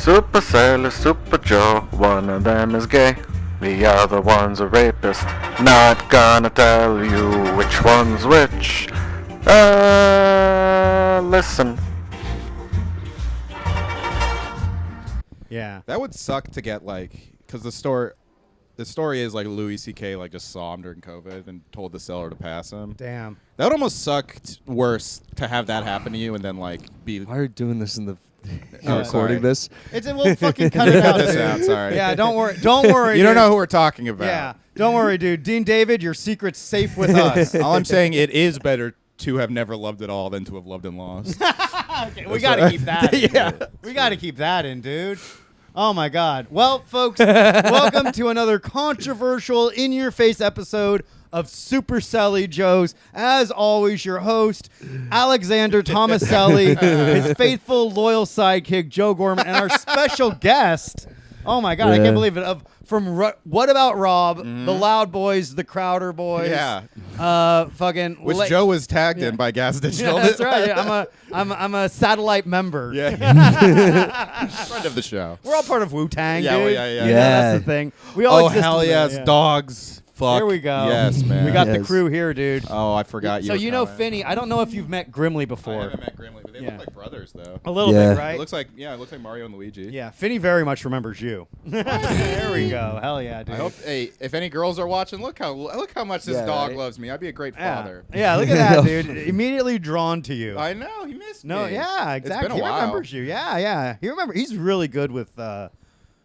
Super Selli, Super Joe, one of them is gay. The other one's a rapist. Not gonna tell you which one's which. Listen. Yeah. That would suck to get because the story is like Louis C.K. just saw him during COVID and told the seller to pass him. Damn. That would almost suck worse to have that happen to you and then be. Why are you doing this in the Oh, recording this? We'll fucking cut it out, Cut this dude. out, sorry. Yeah, don't worry. Don't worry. You don't dude. know who we're talking about. Yeah, don't worry, dude. Dean David, your secret's safe with us. All I'm saying, it is better to have never loved at all than to have loved and lost. Okay, we got to keep that in. Yeah. Dude. We got to keep that in, dude. Oh, my God. Well, folks, welcome to another controversial, in-your-face episode of Super Selli Joes. As always, your host, Alexander Tomaselli, his faithful, loyal sidekick, Joe Gorman, and our special guest, oh, my God, I can't believe it, What About Rob, the Loud Boys, the Crowder Boys. Yeah. Which Joe was tagged in by Gas Digital. Yeah, that's right. I'm a satellite member. Yeah. Friend of the show. We're all part of Wu-Tang, Yeah, dude. yeah. That's the thing. We all Oh, exist hell in yes. that, yeah. Dogs. Fuck. Here we go. Yes, man. We got the Yes. crew here, dude. Oh, I forgot you. So were you know coming. Finney. I don't know if you've met Grimley I before. haven't met Grimley, but they Yeah. look like brothers, though. A little Yeah. bit, right? It looks like Mario and Luigi. Yeah, Finney very much remembers you. There we go. Hell yeah, dude. I hope. Hey, if any girls are watching, look how much this Yeah, dog right? loves me. I'd be a great yeah. father. Yeah, look at that, dude. Immediately drawn to you. I know he missed No, me. yeah, exactly. It's been a He while. remembers you. Yeah. He's really good with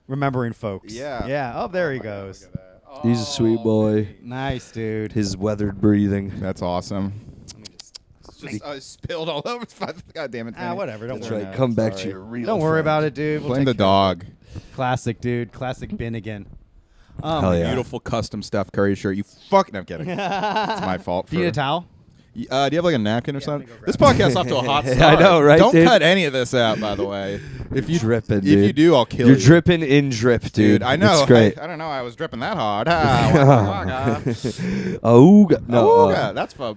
remembering folks. Yeah. Yeah. Oh, there he my God, goes. look at that. He's a sweet boy. Nice, dude. His weathered breathing. That's awesome. It's just spilled all over. God damn it. Finney. Whatever. Don't That's worry. right. about Come it. back to Sorry. your real Don't worry friend. about it, dude. We'll Blame take the care of dog. it. Classic, dude. Classic Binnigan. Hell yeah. Beautiful custom Steph Curry shirt. You fucking. I'm kidding. It's my fault. Do you need a towel? Do you have a napkin or let something? me go grab This podcast's off to a hot start. I know, right, Don't dude? cut any of this out, by the way. If you Dripping, if you dude. do, I'll kill You're you. dripping in drip, dude. I know. It's great. I don't know. I was dripping that hard. Ah, No.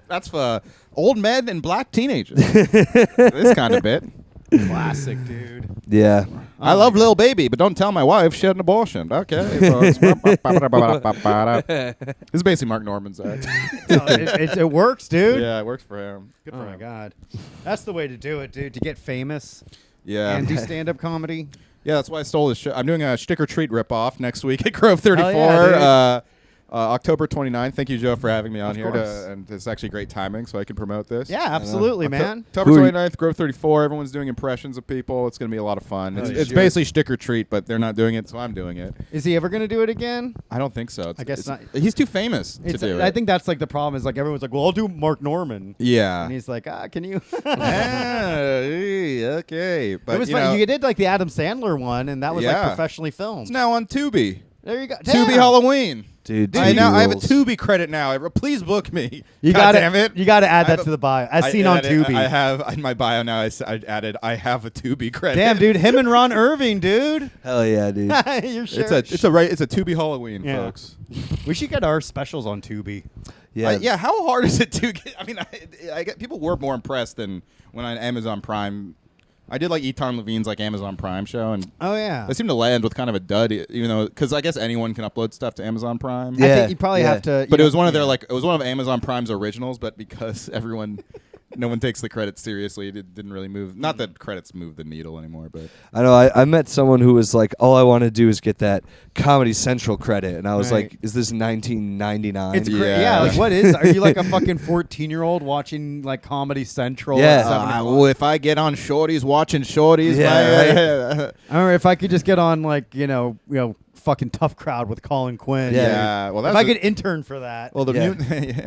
that's for old men and black teenagers. This kind of bit. Classic, dude. Yeah. I love Lil Baby, but don't tell my wife she had an abortion. Okay. folks. This is basically Mark Norman's act. No, it works, dude. Yeah, it works for him. Good Oh for my him. God, that's the way to do it, dude. To get famous Yeah. and do stand-up comedy. Yeah, that's why I stole this show. I'm doing a Stick or Treat ripoff next week at Grove 34. yeah, dude. October 29th. Thank you, Joe, for having me on Of here. course. And it's actually great timing, so I can promote this. Yeah, absolutely, man. October Who are you- 29th, Grove 34. Everyone's doing impressions of people. It's going to be a lot of fun. Oh, It's, yeah. it's basically Stick or Treat, but they're not doing it, so I'm doing it. Is he ever gonna do it again? I don't think so. I guess not. He's too famous to do it. I think that's like the problem. Is like everyone's like, well, I'll do Mark Norman, Yeah. and he's like, can you? Okay. But It was you funny. know, You did like the Adam Sandler one, and that was like Yeah. professionally filmed. it's now on Tubi. There you go. Tubi Damn. Halloween. Dude, I have a rules. Tubi credit now. Please book me. You God got damn it. You got to add I have that a- to the bio, as I seen on added- Tubi. I have in my bio now. I added I have a Tubi credit. Damn, dude, him and Ron Irving, dude. Hell yeah, dude. You're sure? It's a Tubi Halloween, Yeah. folks. We should get our specials on Tubi. Yeah. Yeah. How hard is it to get? I mean, I get people were more impressed than when on Amazon Prime. I did like Eton Levine's like Amazon Prime show, and Oh yeah. they seem to land with kind of a dud, even though because I guess anyone can upload stuff to Amazon Prime. I Yeah. think you probably yeah. have to. But you it was know- one of their it was one of Amazon Prime's originals, but because no one takes the credits seriously, it didn't really move. Not that credits move the needle anymore, but I know. I met someone who was like, all I want to do is get that Comedy Central credit. And I was Right. like, is this 1999? It's crazy. Yeah. Yeah, like what is? Are you like a fucking 14-year-old watching like Comedy Central? Yeah. At 7 o'clock? well, if I get on Shorties watching Shorties, Yeah, I remember if I could just get on like fucking Tough Crowd with Colin Quinn. Yeah. Well, If that's I could intern for that. well the Yeah. new.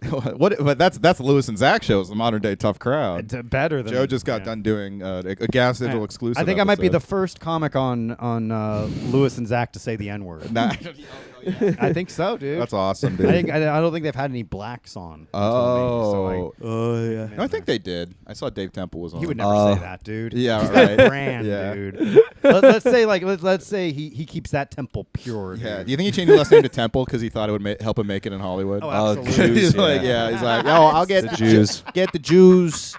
But that's Lewis and Zach shows, the modern day tough crowd. It's better than Joe just got done doing a Gas Digital exclusive. I think I might be the episode. first comic on Lewis and Zach to say the N word. Nah. I think so, dude. That's awesome, dude. I don't think they've had any blacks on. Oh. Oh, yeah. No, I think they did. I saw Dave Temple was on. He would never Oh. say that, dude. Yeah, He's right. that brand, Yeah. dude. Let's say he keeps that temple pure. Yeah. Dude. Do you think he changed his last name to Temple because he thought it would help him make it in Hollywood? Oh, Oh, absolutely. he's Jews, like, yeah. he's like, oh, I'll get The Jews. get the Jews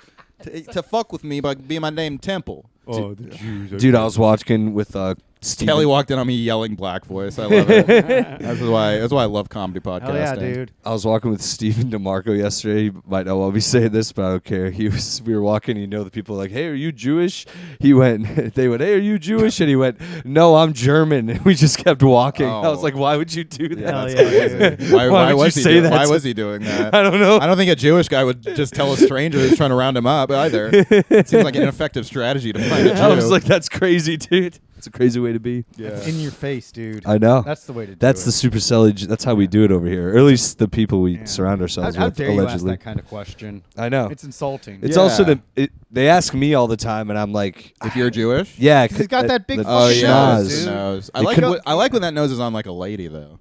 to fuck with me by being my name Temple. Oh, the Jews. Dude, I was watching with Steven. Kelly walked in on me yelling black voice. I love it. That's why I love comedy podcasting. Hell yeah, dude. I was walking with Steven DeMarco yesterday. He might not want me saying this, but I don't care. We were walking, the people were like, hey, are you Jewish? They went, hey, are you Jewish? And he went, no, I'm German. And we just kept walking. I was like, why would you do that? Hell yeah, dude. Why would was you he say doing, that why to- was he doing that? I don't know. I don't think a Jewish guy would just tell a stranger who's trying to round him up either. It seems like an ineffective strategy to find a Jew. I was like, that's crazy, dude. It's a crazy way to be. yeah. In your face, dude. I know. That's the way to do That's it. the super Selli. That's how we do it over here. Or at least the people we Yeah. surround ourselves How with, dare you ask allegedly. that kind of question? I know. It's insulting. It's Yeah. also they ask me all the time, and I'm like, If you're Jewish? yeah, He's got that big the fucking Oh yeah, nose, it's dude. the nose. I It like could- I like when that nose is on like a lady though.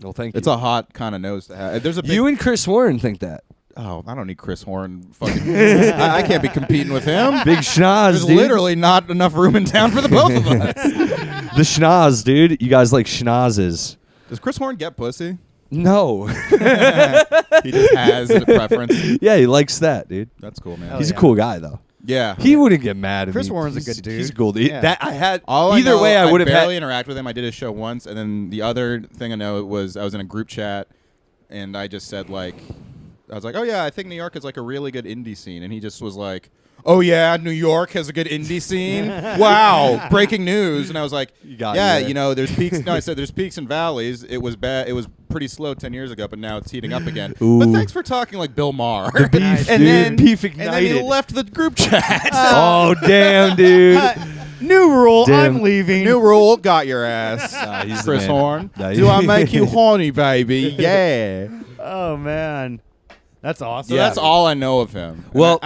Well, thank you. It's a hot kind of nose to have. There's a big, You and Chris Warren think that. Oh, I don't need Chris Horn. Fucking, I can't be competing with him. Big schnoz, There's dude. literally not enough room in town for the both of us. The schnoz, dude. You guys like schnozes. Does Chris Horn get pussy? No. He just has a preference. Yeah, he likes that, dude. That's cool, man. Hell He's yeah. a cool guy, though. Yeah. He wouldn't get mad at Chris me. Warren's a He's- good dude. He's cool. Yeah. That I had. All I either know, way, I would have barely had. interact with him. I did his show once, and then the other thing I know was I was in a group chat, and I just said like, I was like, oh yeah, I think New York is like a really good indie scene, and he just was like, oh yeah, New York has a good indie scene. Wow, breaking news. And I was like, got yeah, me there. there's peaks. No, I said there's peaks and valleys. It was bad. It was pretty slow 10 years ago, but now it's heating up again. Ooh. But thanks for talking like Bill Maher. The beef, and dude. then Beef and then ignited. he left the group chat. Oh damn, dude. New rule. Damn. I'm leaving. New rule, got your ass. Nah, he's the Chris man. Horn. Nah, Do I make you horny, baby? Yeah. Oh man, that's awesome. So that's all I know of him. Well,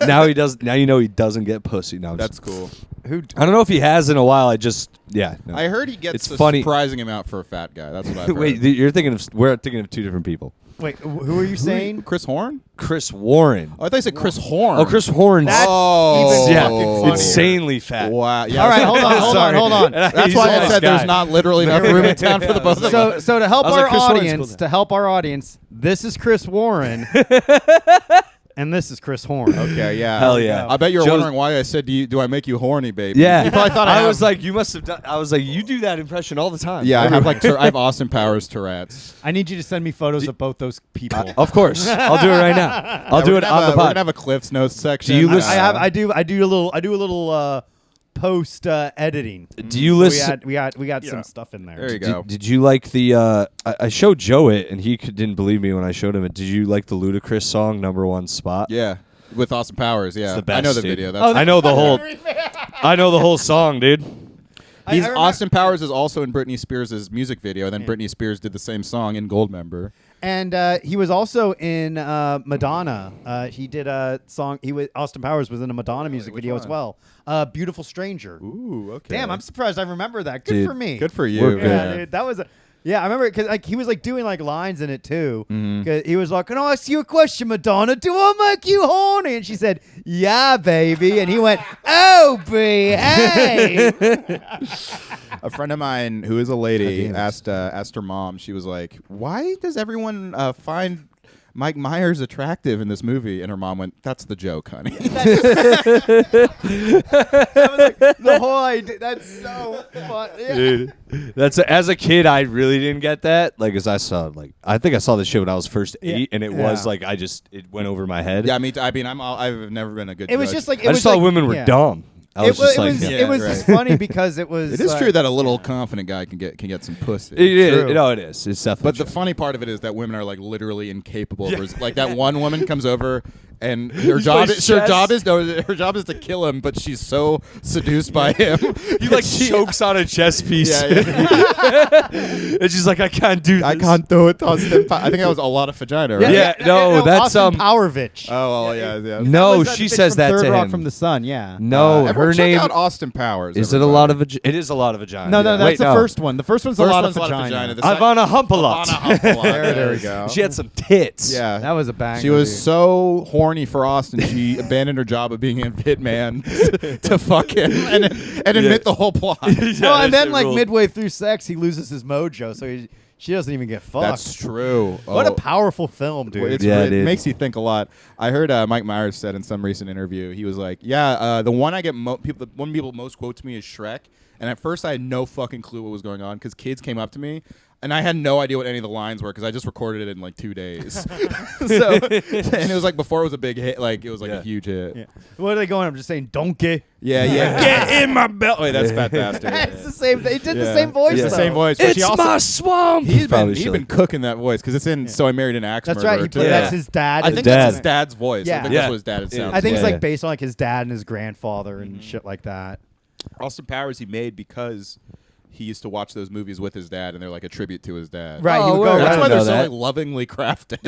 now he does. Now you know he doesn't get pussy. Now That's cool. Who? I don't know if he has in a while. I just No. I heard he gets It's a funny. surprising amount for a fat guy. That's what I've heard. Wait, you're thinking of? We're thinking of two different people. Wait, who are you saying? Chris Horn? Chris Warren. Oh, I thought you said Chris Horn. Oh, Chris Horn's That's Oh, even yeah, fucking funnier. insanely fat. Wow. Yeah, All right, hold on, hold on, Sorry. hold on. And That's he's why a I nice said guy. there's not literally enough room in town for the both of us. So to help I was our like, Chris Warren's audience, cool. this is Chris Warren, and this is Chris Horn. Okay, yeah. Hell yeah. I bet you're Joe's- wondering why I said, do I make you horny, baby? Yeah. You probably thought I was like, you must have done. I was like, you do that impression all the time. yeah, I have like I have Austin Powers Tourette's. I need you to send me photos of both those people. Of course, I'll do it right now. I'll do it on the We're pod. gonna have a Cliff's Notes section. Do you listen- I do a little post editing. Do you So listen? we got some stuff in there. There you go. Did you like the? I showed Joe it, and he didn't believe me when I showed him it. Did you like the Ludacris song "Number One Spot"? Yeah, with Austin Powers. Yeah, the best, I know the dude. video. Oh, That's I know the whole. I know the whole song, dude. He's I remember- Austin Powers is also in Britney Spears' music video. And then Britney Spears did the same song in Goldmember. And he was also in Madonna. He did a song. Austin Powers was in a Madonna music Which video one? as well. Beautiful Stranger. Ooh, okay. Damn, I'm surprised I remember that. Good Dude, for me. good for you. We're good. Yeah, dude, that was a. Yeah, I remember because he was like doing like lines in it too. Mm-hmm. 'Cause he was like, "Can I ask you a question, Madonna? Do I make you horny?" And she said, "Yeah, baby." And he went, "Oh, behave." A friend of mine who is a lady damn. asked her mom. She was like, "Why does everyone find Mike Myers attractive in this movie?" And her mom went, "That's the joke, honey." The whole idea. That's so fun. Yeah. Dude, as a kid, I really didn't get that. Like, as I saw, I think I saw the show when I was first 8, and it was Yeah. like it went over my head. Yeah, I mean, I've never been a good. It was judge. just like I just thought women were yeah. dumb. I was just like, it was right. just funny because it was. It is like- true that a little confident guy can get some pussy. it is. True. No, it is. It's definitely. But the true. funny part of it is that women are like literally incapable. Of like that one woman comes over and her job plays is chess. her job is to kill him, but she's so seduced by him. he like chokes on a chess piece. Yeah, and she's like, I can't do this. I can't do it. Austin I think that was a lot of vagina, right? Yeah, no, that's, Austin Powervich. Oh, well, yeah. No, Was that she the bitch says from that Third to Rock him. from the Sun. Yeah. No, Everyone her check name out Austin Powers. is it a lot of it is a lot of vagina. No, that's Wait, the no. first one. The first one's First a lot one's of vagina. The Ivana Humpalot. There we go. She had some tits. Yeah. That was a bang. She was so horny for Austin, she abandoned her job of being a hitman to fuck him and admit the whole plot. Yeah, Well, that and then shit like ruled. midway through sex, he loses his mojo, so She doesn't even get fucked. That's true. What a Oh. powerful film, dude. It dude. makes you think a lot. I heard Mike Myers said in some recent interview, he was like, "Yeah, the one I get the one people most quotes me is Shrek." And at first, I had no fucking clue what was going on because kids came up to me, and I had no idea what any of the lines were because I just recorded it in like 2 days. So, and it was like before it was a big hit, like it was like a huge hit. Yeah. What are they going? I'm just saying, donkey. Yeah, get in my belt. Wait, that's Fat Bastard. It's the same. They did the same voice. It's the though. same voice. But It's she also, my swamp. He's Probably been cooking that voice because it's in So I Married an Axe That's Murderer, right. too. That's his dad. I think Dad. that's his dad's voice. Yeah. I think Yeah. that's what his dad sounds I think it's Yeah. like based on like his dad and his grandfather and shit like that. Austin Powers he made because he used to watch those movies with his dad, and they're like a tribute to his dad. Right. Oh, he would well, go That's I why didn't they're know so that. like lovingly crafted.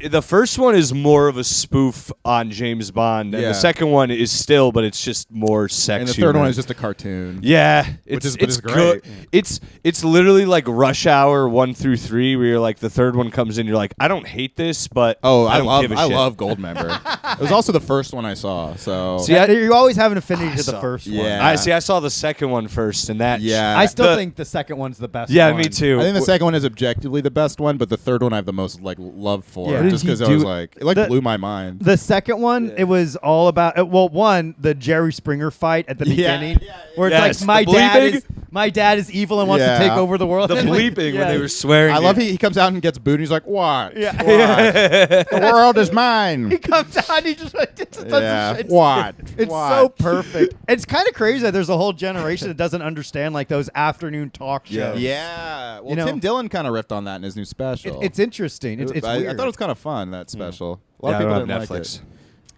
The first one is more of a spoof on James Bond, and Yeah. the second one is still, but it's just more sex. and the third humor. one is just a cartoon. Yeah, Which it's is good. great. It's literally like Rush Hour 1 through 3, where you're like the third one comes in, you're like, I don't hate this, but Oh, I don't give a shit. love Goldmember. It was also the first one I saw. So See, I- You always have an affinity to the saw- first one. Yeah. I saw the second one first, and that Yeah. I still The- think the second one's the best. yeah, one. me too. I think the second one is objectively the best one, but the third one I have the most like love for, Yeah. What just did he because I was do? like, it like The- blew my mind. The second one, it was all about. Well, one, the Jerry Springer fight at the Yeah. beginning, where it's Yes, like the bleeping. my dad is evil and wants Yeah. to take over the world. the And, like, bleeping yeah. when they were swearing. I love he comes out and gets booed. And he's like, "What? Yeah. What? The world is mine." He comes out, and he just like, does some Yeah. shit. What? It's What? so perfect. It's kind of crazy that there's a whole generation that doesn't understand like those afternoon talk shows. Yeah. Well, You know- Tim Dillon kind of riffed on that in his new special. It's interesting. It's I weird. thought it was kind of fun, that special. A lot Yeah, of people I didn't don't have like Netflix. it.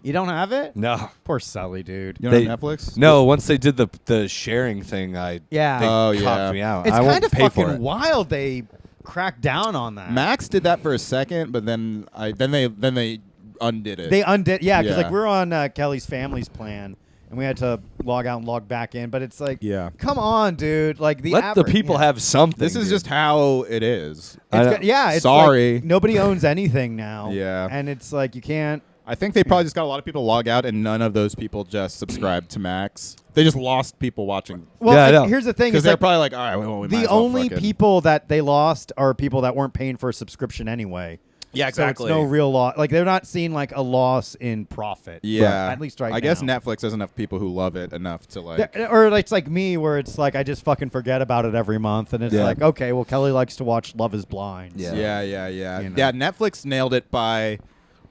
You don't have it? No, Poor Selli, dude. You don't They- have Netflix? no. Once they did the sharing thing, Yeah. they Oh, copped yeah. me out. It's I won't kind of pay for fucking it. wild they cracked down on that. Max did that for a second, but then they undid it. They undid, yeah, because Yeah. like we're on Kelly's family's plan, and we had to log out and log back in. But it's like, Yeah. come on, dude. Like the Let the people yeah. have something. This is dude. just how it is. I know. It's Sorry. like nobody owns anything now. Yeah. and it's like you can't. I think they probably just got a lot of people to log out, and none of those people just subscribed to Max. They just lost people watching Well, Yeah, I like, know. here's the thing: because it's they're like probably like, all right, well, we might the as well only fucking-" people that they lost are people that weren't paying for a subscription anyway. Yeah, So it's no real loss. Like they're not seeing like a loss in profit. Yeah, at least right now. I guess Netflix has enough people who love it enough to like. Or it's like me, where it's like I just fucking forget about it every month, and it's Yeah. like, okay, well, Kelly likes to watch Love Is Blind. Yeah. Yeah. You know. Yeah, Netflix nailed it by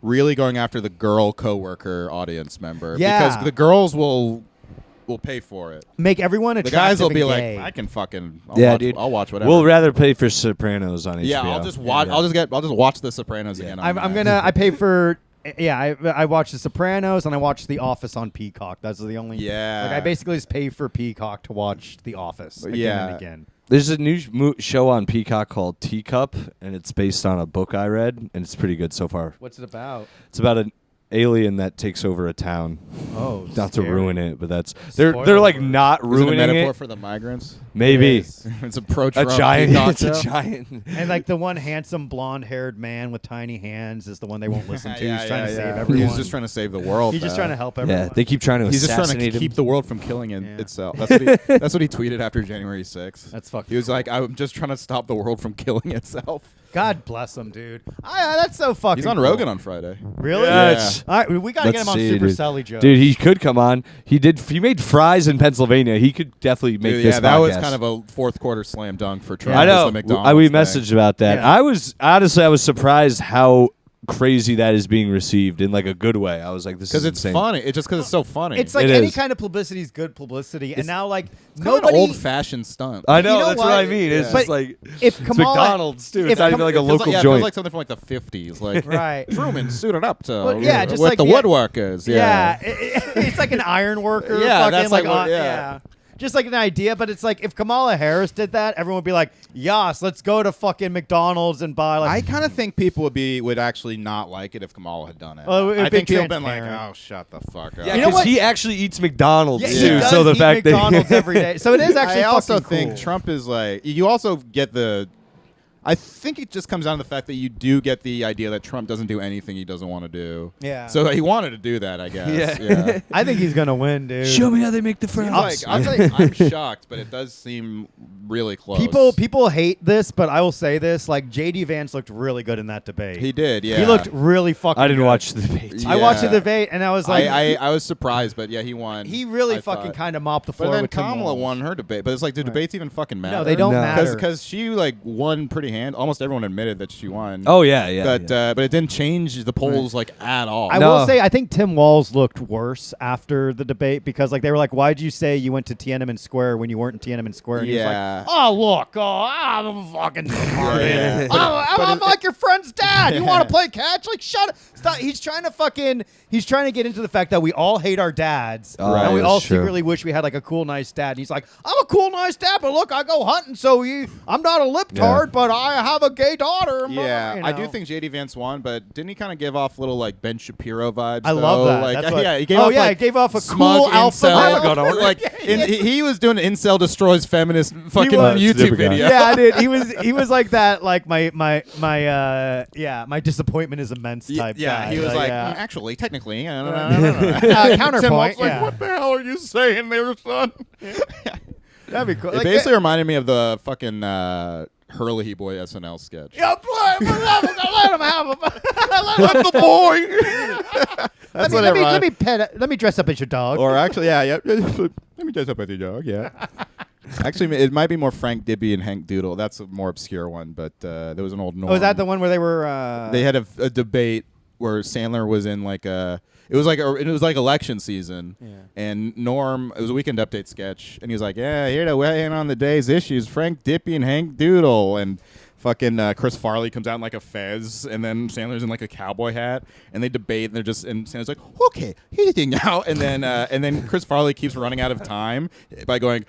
really going after the girl coworker audience member. Yeah. Because the girls will pay for it. Make everyone The attractive. guys will be and like, gay. I can fucking I'll watch whatever. We'll rather pay for Sopranos on HBO. yeah, I'll just watch. Yeah. I'll just watch The Sopranos again. on I'm Max. gonna. I pay for. Yeah, I watch The Sopranos and I watch The Office on Peacock. That's the only. Yeah. Like I basically just pay for Peacock to watch The Office again Yeah. and again. There's a new show on Peacock called Teacup, and it's based on a book I read, and it's pretty good so far. What's it about? It's about an alien that takes over a town. Oh, Not to scary. ruin it, but they're Spoiler like alert. not Is it a ruining metaphor it. for the migrants? Maybe It's a pro a Trump giant. Peacock It's a show? giant. And like the one handsome blonde-haired man with tiny hands is the one they won't listen to. Yeah, He's trying to yeah, save yeah. everyone. He's just trying to save the world. He's just though. trying to help everyone. Yeah, they keep trying to He's just trying assassinate to him. keep the world from killing Yeah. itself. That's what he tweeted after January 6th. That's fucking. He was like, I'm just trying to stop the world from killing itself. God bless him, dude. That's so fucking. He's on cool. Rogan on Friday. Really? Yeah, Yeah. it's- All right, we gotta get Let's him on see, Super dude. Selli Joe. Dude, he could come on. He made fries in Pennsylvania. He could definitely make Dude, this yeah, that was podcast. kind of a fourth quarter slam dunk for Trump. I know. The McDonald's We thing. messaged about that. Yeah. I was surprised how crazy that is being received in like a good way. I was like, this is Because it's insane. funny. It's just because it's so funny. It's like It any is. kind of publicity is good publicity, and It's now like kind of an nobody. old-fashioned stunt. I know, You know that's what what? I mean. It's Yeah. just But like if it's Kamala, McDonald's too. if It's not Kam- even like a It feels local yeah, it joint. feels like something from like the 50s. Like right? Truman suited up to Well, yeah, just with like the the- woodworkers. Yeah, it's like an iron worker. Yeah, fucking, that's like what- on- yeah. Just like an idea, but it's like if Kamala Harris did that, everyone would be like, "Yas, let's go to fucking McDonald's and buy like." I kind of think people would actually not like it if Kamala had done it. Oh, it'd I be think people have been like, transparent. "Oh, shut the fuck up." Yeah, You know because what? he actually eats McDonald's Yeah, he too. does So the eat fact McDonald's that every day, so it is actually. I also fucking think cool. Trump is like. You also get the. I think it just comes down to the fact that you do get the idea that Trump doesn't do anything he doesn't want to do. Yeah. So he wanted to do that, I guess. Yeah. I think he's gonna win, dude. Show me how they make the fries. I'm shocked, but it does seem really close. People hate this, but I will say this: like JD Vance looked really good in that debate. He did, yeah. He looked really fucking. I didn't good. watch the debate. Yeah. I watched the debate and I was like, I was surprised, but yeah, he won. he really I fucking thought. kind of mopped the floor. But then with Tim Kamala Walz. won her debate. But it's like, do debates even fucking matter? No, they don't No. matter. Because she like won pretty almost everyone admitted that she won. Oh yeah. But but it didn't change the polls like at all. I No. will say, I think Tim Walz looked worse after the debate because, like, they were like, "Why'd you say you went to Tiananmen Square when you weren't in Tiananmen Square?" And Yeah. he was like, "Oh, look, I'm fucking retarded. Yeah. I'm like your friend's dad. You want to play catch? Like, shut up." Stop. He's trying to get into the fact that we all hate our dads, Right, and we that's all true. secretly wish we had like a cool, nice dad. And he's like, "I'm a cool, nice dad, but look, I go hunting, so I'm not a liptard, but I have a gay daughter." Yeah, You I do know. think JD Vance won, but didn't he kind of give off little like Ben Shapiro vibes? I love though? that. Like, That's what- he gave oh, off, yeah, like, he gave off a smug cool alpha incel. male. Like he was doing incel destroys feminist fucking was. YouTube Different guy. video. Yeah, dude. He was like that. Like my disappointment is immense type. Yeah, guy. he was like, yeah. actually, technically, Counterpoint. Tim Walz yeah. like, what the hell are you saying there, son? That'd be cool. It Like, basically reminded me of the fucking Hurley Boy SNL sketch. yeah, let him have him. Let the boy. That's what it let me pet it. Let me dress up as your dog. Or actually, yeah. Let me dress up as your dog. Yeah. Actually, it might be more Frank Dibby and Hank Doodle. That's a more obscure one, but there was an old Norm. Oh, is that the one where they were? They had a debate where Sandler was in like a. It was like election season, and Norm. It was a Weekend Update sketch, and he was like, "Yeah, here to weigh in on the day's issues, Frank Dippy and Hank Doodle." And fucking Chris Farley comes out in like a fez, and then Sandler's in like a cowboy hat, and they debate, and Sandler's like, "Okay, here's the thing now," and then Chris Farley keeps running out of time by going,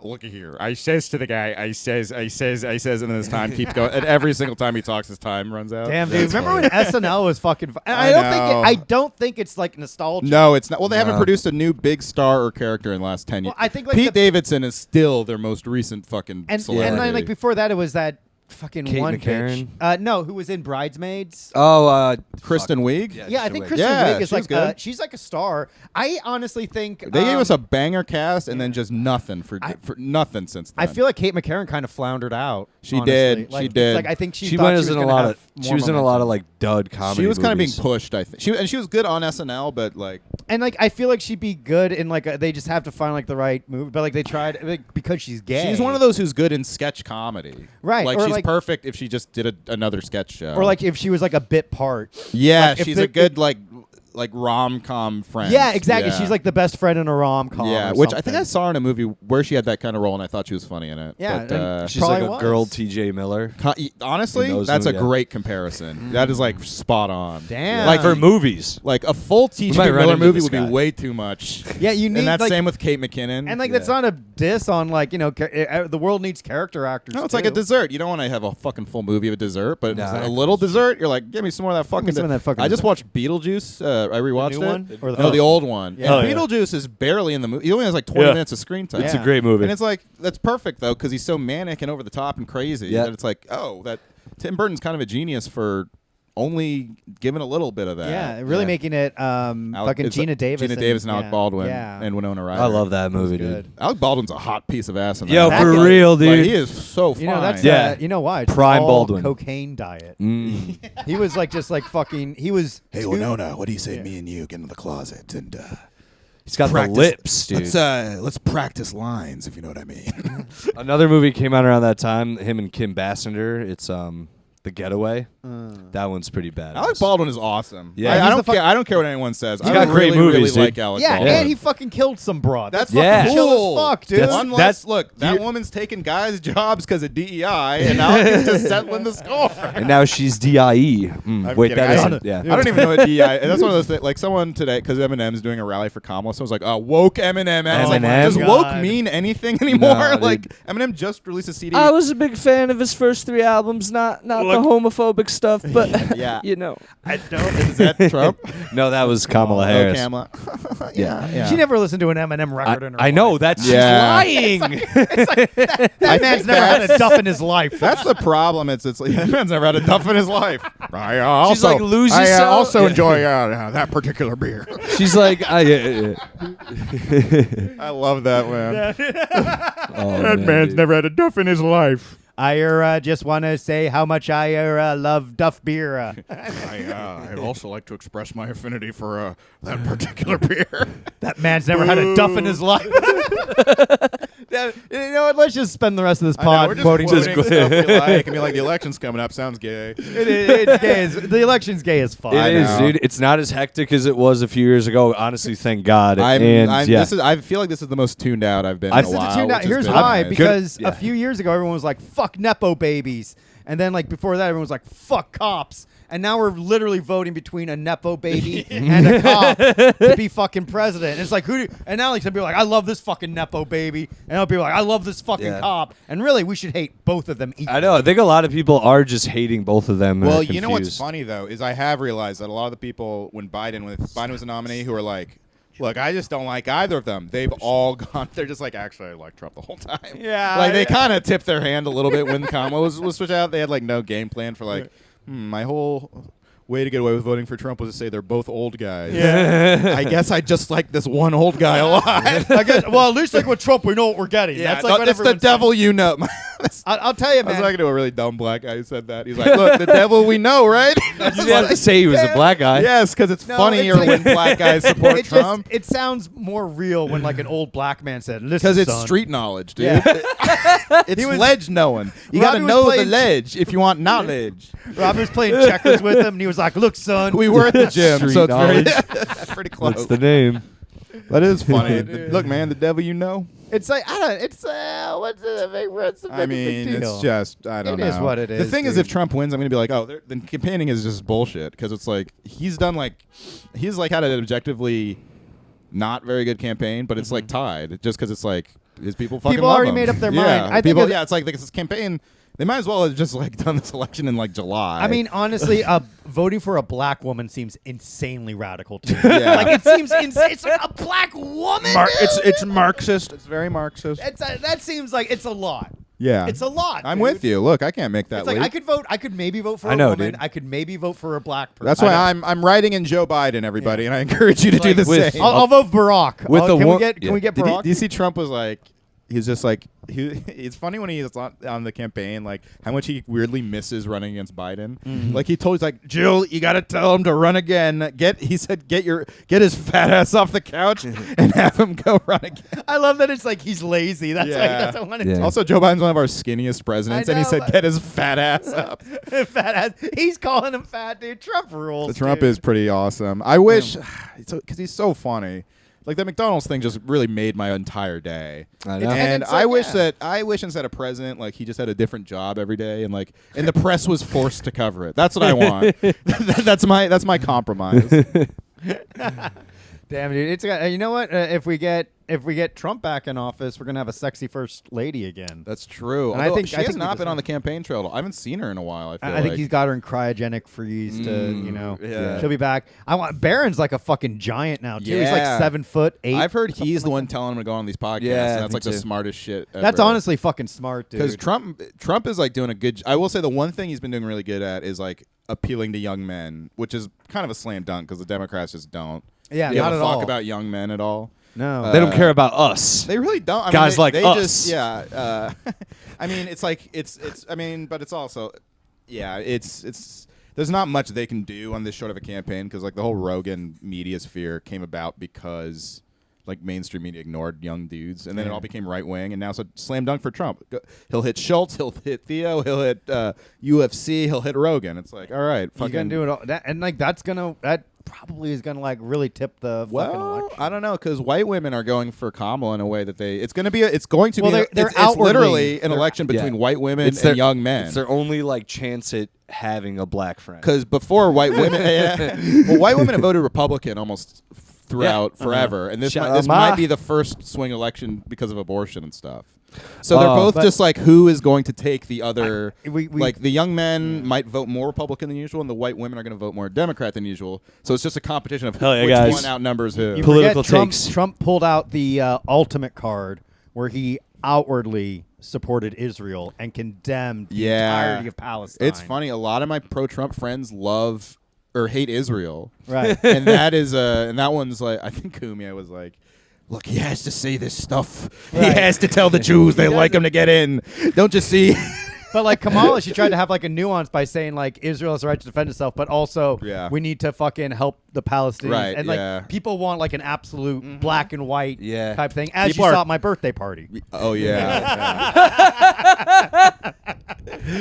"Look at here. I says to the guy, I says, and then his time keeps going. And every single time he talks, his time runs out." Damn, dude. That's Remember funny. when SNL was fucking? know. I don't think it's like nostalgia. No, it's not. Well, they haven't No. produced a new big star or character in the last 10 years. Well, I think, like, Pete the- Davidson is still their most recent fucking And celebrity. then like before that, it was that fucking Kate one McCarran? bitch. No, who was in Bridesmaids? Oh, Kristen Wiig? Yeah, I think Kristen Yeah, Wiig is she's like good. she's like a star. I honestly think They gave us a banger cast and then just nothing for nothing since then. I feel like Kate McCarran kind of floundered out. She honestly. did. Like, She it's did. Like I think she she thought went she as was in a gonna lot have of. more She was in a lot momentum. of like dud comedy. she was kind of being movies. pushed, I think. She was good on SNL, but like And like I feel like she'd be good in like they just have to find like the right movie. But like they tried like, because she's gay. she's one of those who's good in sketch comedy. Right, Like or she's like- perfect if she just did another sketch show. Or like if she was like a bit part. yeah, like, if she's they- a good like rom-com friend. Yeah, exactly. Yeah. She's like the best friend in a rom com. Yeah, which I think I saw in a movie where she had that kind of role, and I thought she was funny in it. Yeah, but, and She's like Probably a was. girl T.J. Miller. honestly, In those that's a movies, yeah. great comparison. That is like spot on. Damn. Like For movies. like a full T.J. might run Miller into movie this would be guy. way too much. Yeah, you need And that's like, same with Kate McKinnon. and like that's not a diss on like the world needs character actors. No, it's like a too. dessert. You don't want to have a fucking full movie of a dessert, but No. a little dessert. You're like, give me some more of that fucking. some of that fucking I just dessert. watched Beetlejuice. I rewatched new it. one? Or the no, first the old one. Yeah. Oh, yeah. Beetlejuice is barely in the movie. He only has like 20 Yeah. minutes of screen time. It's Yeah. a great movie. And it's like that's perfect though because he's so manic and over the top and crazy. Yeah. That it's like, oh, that Tim Burton's kind of a genius for only giving a little bit of that. Yeah, really making it fucking it's Gina Davis. Gina Davis and Alec yeah, Baldwin yeah. and Winona Ryder. I love that movie, good. dude. Alec Baldwin's a hot piece of ass in that. Yo, That for guy- real, Like, dude. he is so fine. You know that's Yeah. you know why? It's Prime all Baldwin. cocaine diet. Mm. He was like just like fucking. He was. Hey two- Winona, what do you say? Me and you get into the closet and He's got practice- the lips, dude. let's practice lines if you know what I mean. Another movie came out around that time. Him and Kim Basinger. It's The Getaway. That one's pretty bad. Alec Baldwin is awesome. Yeah. I He's don't the fuck- care. I don't care what anyone says. He's I got great really, movies, really dude. like Alec Yeah, Baldwin. and he fucking killed some broad. That's Yeah. fucking chill cool. as fuck, dude. That's- Unless, look, that you- woman's taking guys' jobs because of DEI, and Alec is just settling the score. And now she's DIE. I'm Wait, kidding. that I isn't. don't- Yeah. I don't even know what DEI. That's one of those things. Like someone today, because Eminem's doing a rally for Kamala, someone's like, woke Eminem. And it's like, Eminem? does God. woke mean anything anymore? No, like dude. Eminem just released a CD. I was a big fan of his first 3 albums. Not the homophobic stuff, but Yeah. you know. I don't. Is that Trump? No, that was Kamala Oh, Harris. Kamala. Yeah. She never listened to an Eminem record in her I know life. that's Yeah. she's lying. That man's never had a duff in his life. That's the problem. It's like that man's never had a duff in his life. I also, She's like, lose I yourself. also Yeah. enjoy that particular beer. She's like, I love that man. oh, That man, man's dude. never had a duff in his life. I just want to say how much I love Duff beer. I'd also like to express my affinity for that particular beer. That man's never had a Duff in his life. Yeah, you know what? Let's just spend the rest of this I know, pod we're just quoting. quoting stuff we like. I mean, like the election's coming up. Sounds gay. It's gay the election's gay as fuck. It I is, know. dude. It's not as hectic as it was a few years ago. Honestly, thank God. I'm, yeah. I feel like this is the most tuned out I've been I in a said to while. Tuned out. which has Here's been why: nice. because Yeah. a few years ago, everyone was like, "Fuck nepo babies," and then like before that, everyone was like, "Fuck cops." And now we're literally voting between a nepo baby and a cop to be fucking president. And it's like, and now like some people are like, I love this fucking nepo baby, and other people are like, I love this fucking Yeah. cop. And really, we should hate both of them equally. I know. I think a lot of people are just hating both of them. and Well, are you know what's confused. funny though is I have realized that a lot of the people when Biden was a nominee who are like, look, I just don't like either of them. They've all gone. They're just like, actually, I like Trump the whole time. Yeah, like they kind of tipped their hand a little bit when Kamala was switched out. They had like no game plan for like, my whole way to get away with voting for Trump was to say they're both old guys. Yeah. I guess I just like this one old guy a lot. I guess, well, at least like with Trump, we know what we're getting. Yeah, That's like what it's the everyone's saying. devil you know. I'll tell you, I was man. talking to a really dumb black guy who said that. He's like, look, the devil we know, right? You have to say he was a black guy. Yes, because it's No, funnier it's like- when black guys support it Trump. It sounds more real when like an old black man said, "Listen, Because it's son." street knowledge, dude. Yeah. It's He was- ledge knowing. You Robbie got to was know the playing- ledge if you want knowledge. Robbie was playing checkers with him, and he was like, "Look, son, We were at the gym, Street so it's very knowledge. pretty close. That's the name. That is funny. Look, man, the devil you know. it's like I don't. It's what's the big I mean, it's just I don't It know. is what it The is, thing is, dude. if Trump wins, I'm gonna be like, oh, the campaigning is just bullshit because it's like he's had an objectively not very good campaign, but it's like tied just because it's like his people fucking People love already him. made up their Yeah, mind. I think people. it- Yeah, it's like this campaign. They might as well have just like done this election in like July. I mean, honestly, voting for a black woman seems insanely radical to me. Yeah. Like it seems insane. It's like a black woman. dude? it's Marxist. It's very Marxist. That seems like it's a lot. Yeah, It's a lot. I'm dude. with you. Look, I can't make that It's like leap. I could vote. I could maybe vote for I a know, woman. dude. I could maybe vote for a black person. That's why I'm writing in Joe Biden, everybody, and I encourage you to do Like the with- same. I'll vote Barack. With the can wo- we get yeah. Did Barack? you see Trump was like, he's just like, it's funny when he's on the campaign, like how much he weirdly misses running against Biden. Like he's like, Jill, you got to tell him to run again. He said, get his fat ass off the couch and have him go run again. I love that it's like he's lazy. That's like Yeah. that's what I wanted Yeah. Also, Joe Biden's one of our skinniest presidents, I and he know, said, but- get his fat ass up. to fat ass. He's calling him fat, dude. Trump rules. Trump dude. is pretty awesome. I wish, because he's so funny. Like the McDonald's thing just really made my entire day. I know. And it's I like, wish yeah. I wish instead of president, like he just had a different job every day, and the press was forced to cover it. That's what I want. that's my compromise. Damn, dude. It's you know what? If we get Trump back in office, we're gonna have a sexy first lady again. That's true. And I Although think- she I has think he not was been on right. the campaign trail. I haven't seen her in a while. I feel I think like. he's got her in cryogenic freeze to, yeah. she'll be back. I want Barron's like a fucking giant now too. He's like Yeah. 7'8". I've heard he's the one telling him to go on these podcasts. Yeah, and that's me like the too. smartest shit ever. That's honestly fucking smart, dude. Because Trump is like doing a good. I will say the one thing he's been doing really good at is like appealing to young men, which is kind of a slam dunk because the Democrats just don't. Yeah, give not a at fuck all. about young men at all. No. They don't care about us. They really don't. I Guys mean, like they us. Just, yeah. I mean, it's like it's. I mean, but it's also, yeah. It's. There's not much they can do on this short of a campaign because like the whole Rogan media sphere came about because like mainstream media ignored young dudes, and then it all became right wing, and now it's a slam dunk for Trump. He'll hit Schultz, he'll hit Theo, he'll hit UFC, he'll hit Rogan. It's like, all right, He's fucking gonna do it all. And like that probably is gonna like really tip the fucking Well, election. I don't know because white women are going for Kamala in a way that it's going to be. It's going to Well, be. they're it's outwardly- literally an they're- election between yeah. white women It's and their- young men. It's their only like chance at having a black friend. Because before white women, well, white women have voted Republican almost throughout Yeah. forever, and this Shalama. might be the first swing election because of abortion and stuff. So they're Oh. both But- just like, who is going to take the other? we- like the young men might vote more Republican than usual, and the white women are going to vote more Democrat than usual. So it's just a competition of Hell yeah, which guys. one outnumbers who. You Political forget Trump, takes. Trump pulled out the ultimate card where he outwardly supported Israel and condemned the entirety of Palestine. It's funny. A lot of my pro-Trump friends love or hate Israel, Right. and that is and that one's like, I think Kumia was like, look, he has to say this stuff. He Right. has to tell the Jews they like him to get in. Don't you see? But like Kamala, she tried to have like a nuance by saying like Israel has the right to defend itself, but also we need to fucking help the Palestinians. Right, and like yeah. people want like an absolute black and white Yeah. type thing, as People you are- saw at my birthday party. Oh yeah.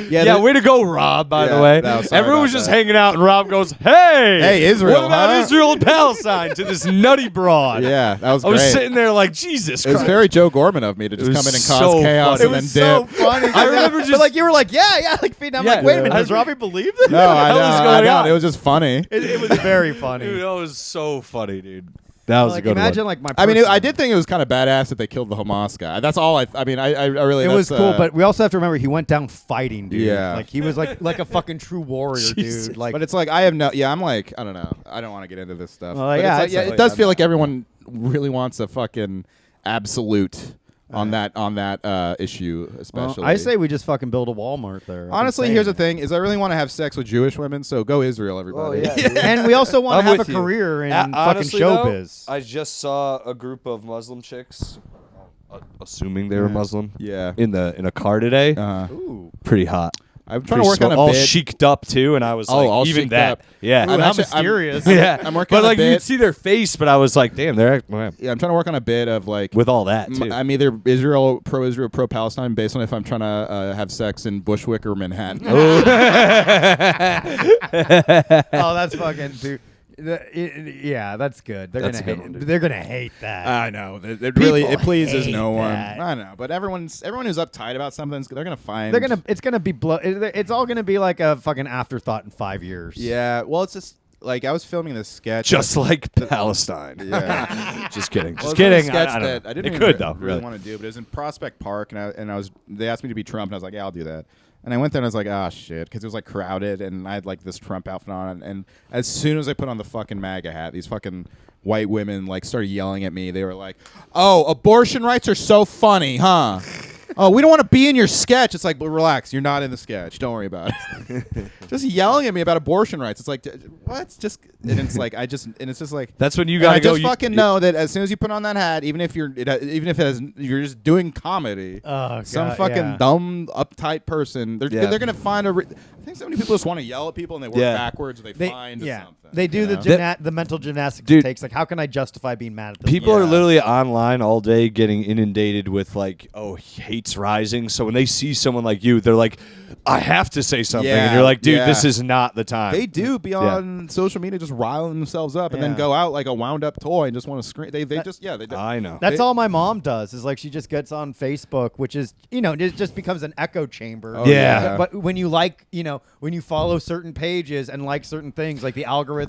Yeah, way to go, Rob, by the Yeah, way. no, sorry Everyone was about just that. hanging out, and Rob goes, hey! Hey, Israel, What about huh?" Israel and Palestine to this nutty broad? Yeah, that was I was great. sitting there like, Jesus It was Christ. very Joe Gorman of me to just was come in and so cause chaos funny. and It then was so dip. funny. I remember But just- like you were like, yeah, like I'm Yeah. like, wait a minute, Yeah. does Robbie believe this? No, I hell is don't. going I on? don't. It was just funny. It was very funny. Dude, that was so funny, dude. That was Like, a good imagine one. like my. I mean, person- I did think it was kind of badass that they killed the Hamas guy. That's all. I mean, I really. It was that's, cool, but we also have to remember he went down fighting, dude. Yeah. like he was like a fucking true warrior, Jesus. dude. Like, But it's like I have no. Yeah, I'm like I don't know. I don't want to get into this stuff. Well, But yeah, it's like, it's it does feel like everyone really wants a fucking absolute on that issue, well, especially. I say we just fucking build a Walmart there. I've been honestly, saying here's the it. thing: is I really want to have sex with Jewish women, so go Israel, everybody. Oh, yeah, dude. And we also want I'm to have a with you. career in fucking Honestly, though, showbiz. I just saw a group of Muslim chicks, assuming they were Muslim, Yeah. in a car today. Ooh. Pretty hot. I'm trying to work on a all bit. cheeked up too, and I was like, all even cheeked that, up. yeah, Ooh, I'm how actually- mysterious. yeah. I'm working but on a like bit. you'd see their face, but I was like, damn, they're well, Yeah, I'm trying to work on a bit of like with all that too. I'm either Israel, pro-Palestine, based on if I'm trying to have sex in Bushwick or Manhattan. Oh, that's fucking dude. Yeah, that's good. They're That's gonna a good hate. one, dude. They're gonna hate that. I know. It really People it pleases hate no one. that. I know, but everyone who's uptight about something, they're gonna find. They're gonna. It's gonna be. It's all gonna be like a fucking afterthought in 5 years. Yeah. Well, it's just like I was filming this sketch. just like Palestine. Yeah. Just kidding. Well, Just it was a kidding. sketch I don't that know. I didn't it even could though. really Really. want to do, but it was in Prospect Park, and I was. They asked me to be Trump, and I was like, yeah, I'll do that. And I went there and I was like, oh shit, because it was like crowded, and I had like this Trump outfit on, and as soon as I put on the fucking MAGA hat, these fucking white women like started yelling at me. They were like, "Oh, abortion rights are so funny, huh? Oh, we don't want to be in your sketch." It's like, but relax, you're not in the sketch. Don't worry about it. Just yelling at me about abortion rights. It's like, what? Just and it's like and it's just like That's when you and gotta I go. just fucking know that as soon as you put on that hat, even if you're just doing comedy, Oh, some God, fucking yeah. dumb uptight person, they're Yeah. gonna find a. I think so many people just want to yell at people and they work Yeah. backwards. Or they find something. They do you the know? the mental gymnastics Dude. it takes. Like, how can I justify being mad at this? People are Yeah. literally online all day getting inundated with like, oh, hate's rising. So when they see someone like you, they're like, I have to say something. And Yeah, you're like, dude, yeah. this is not the time. They do be on social media just riling themselves up and then Yeah. go out like a wound up toy and just want to scream. They just they do. I know. That's They- all my mom does. Is like she just gets on Facebook, which is it just becomes an echo chamber. Oh, Yeah. But when you when you follow certain pages and like certain things, like the algorithm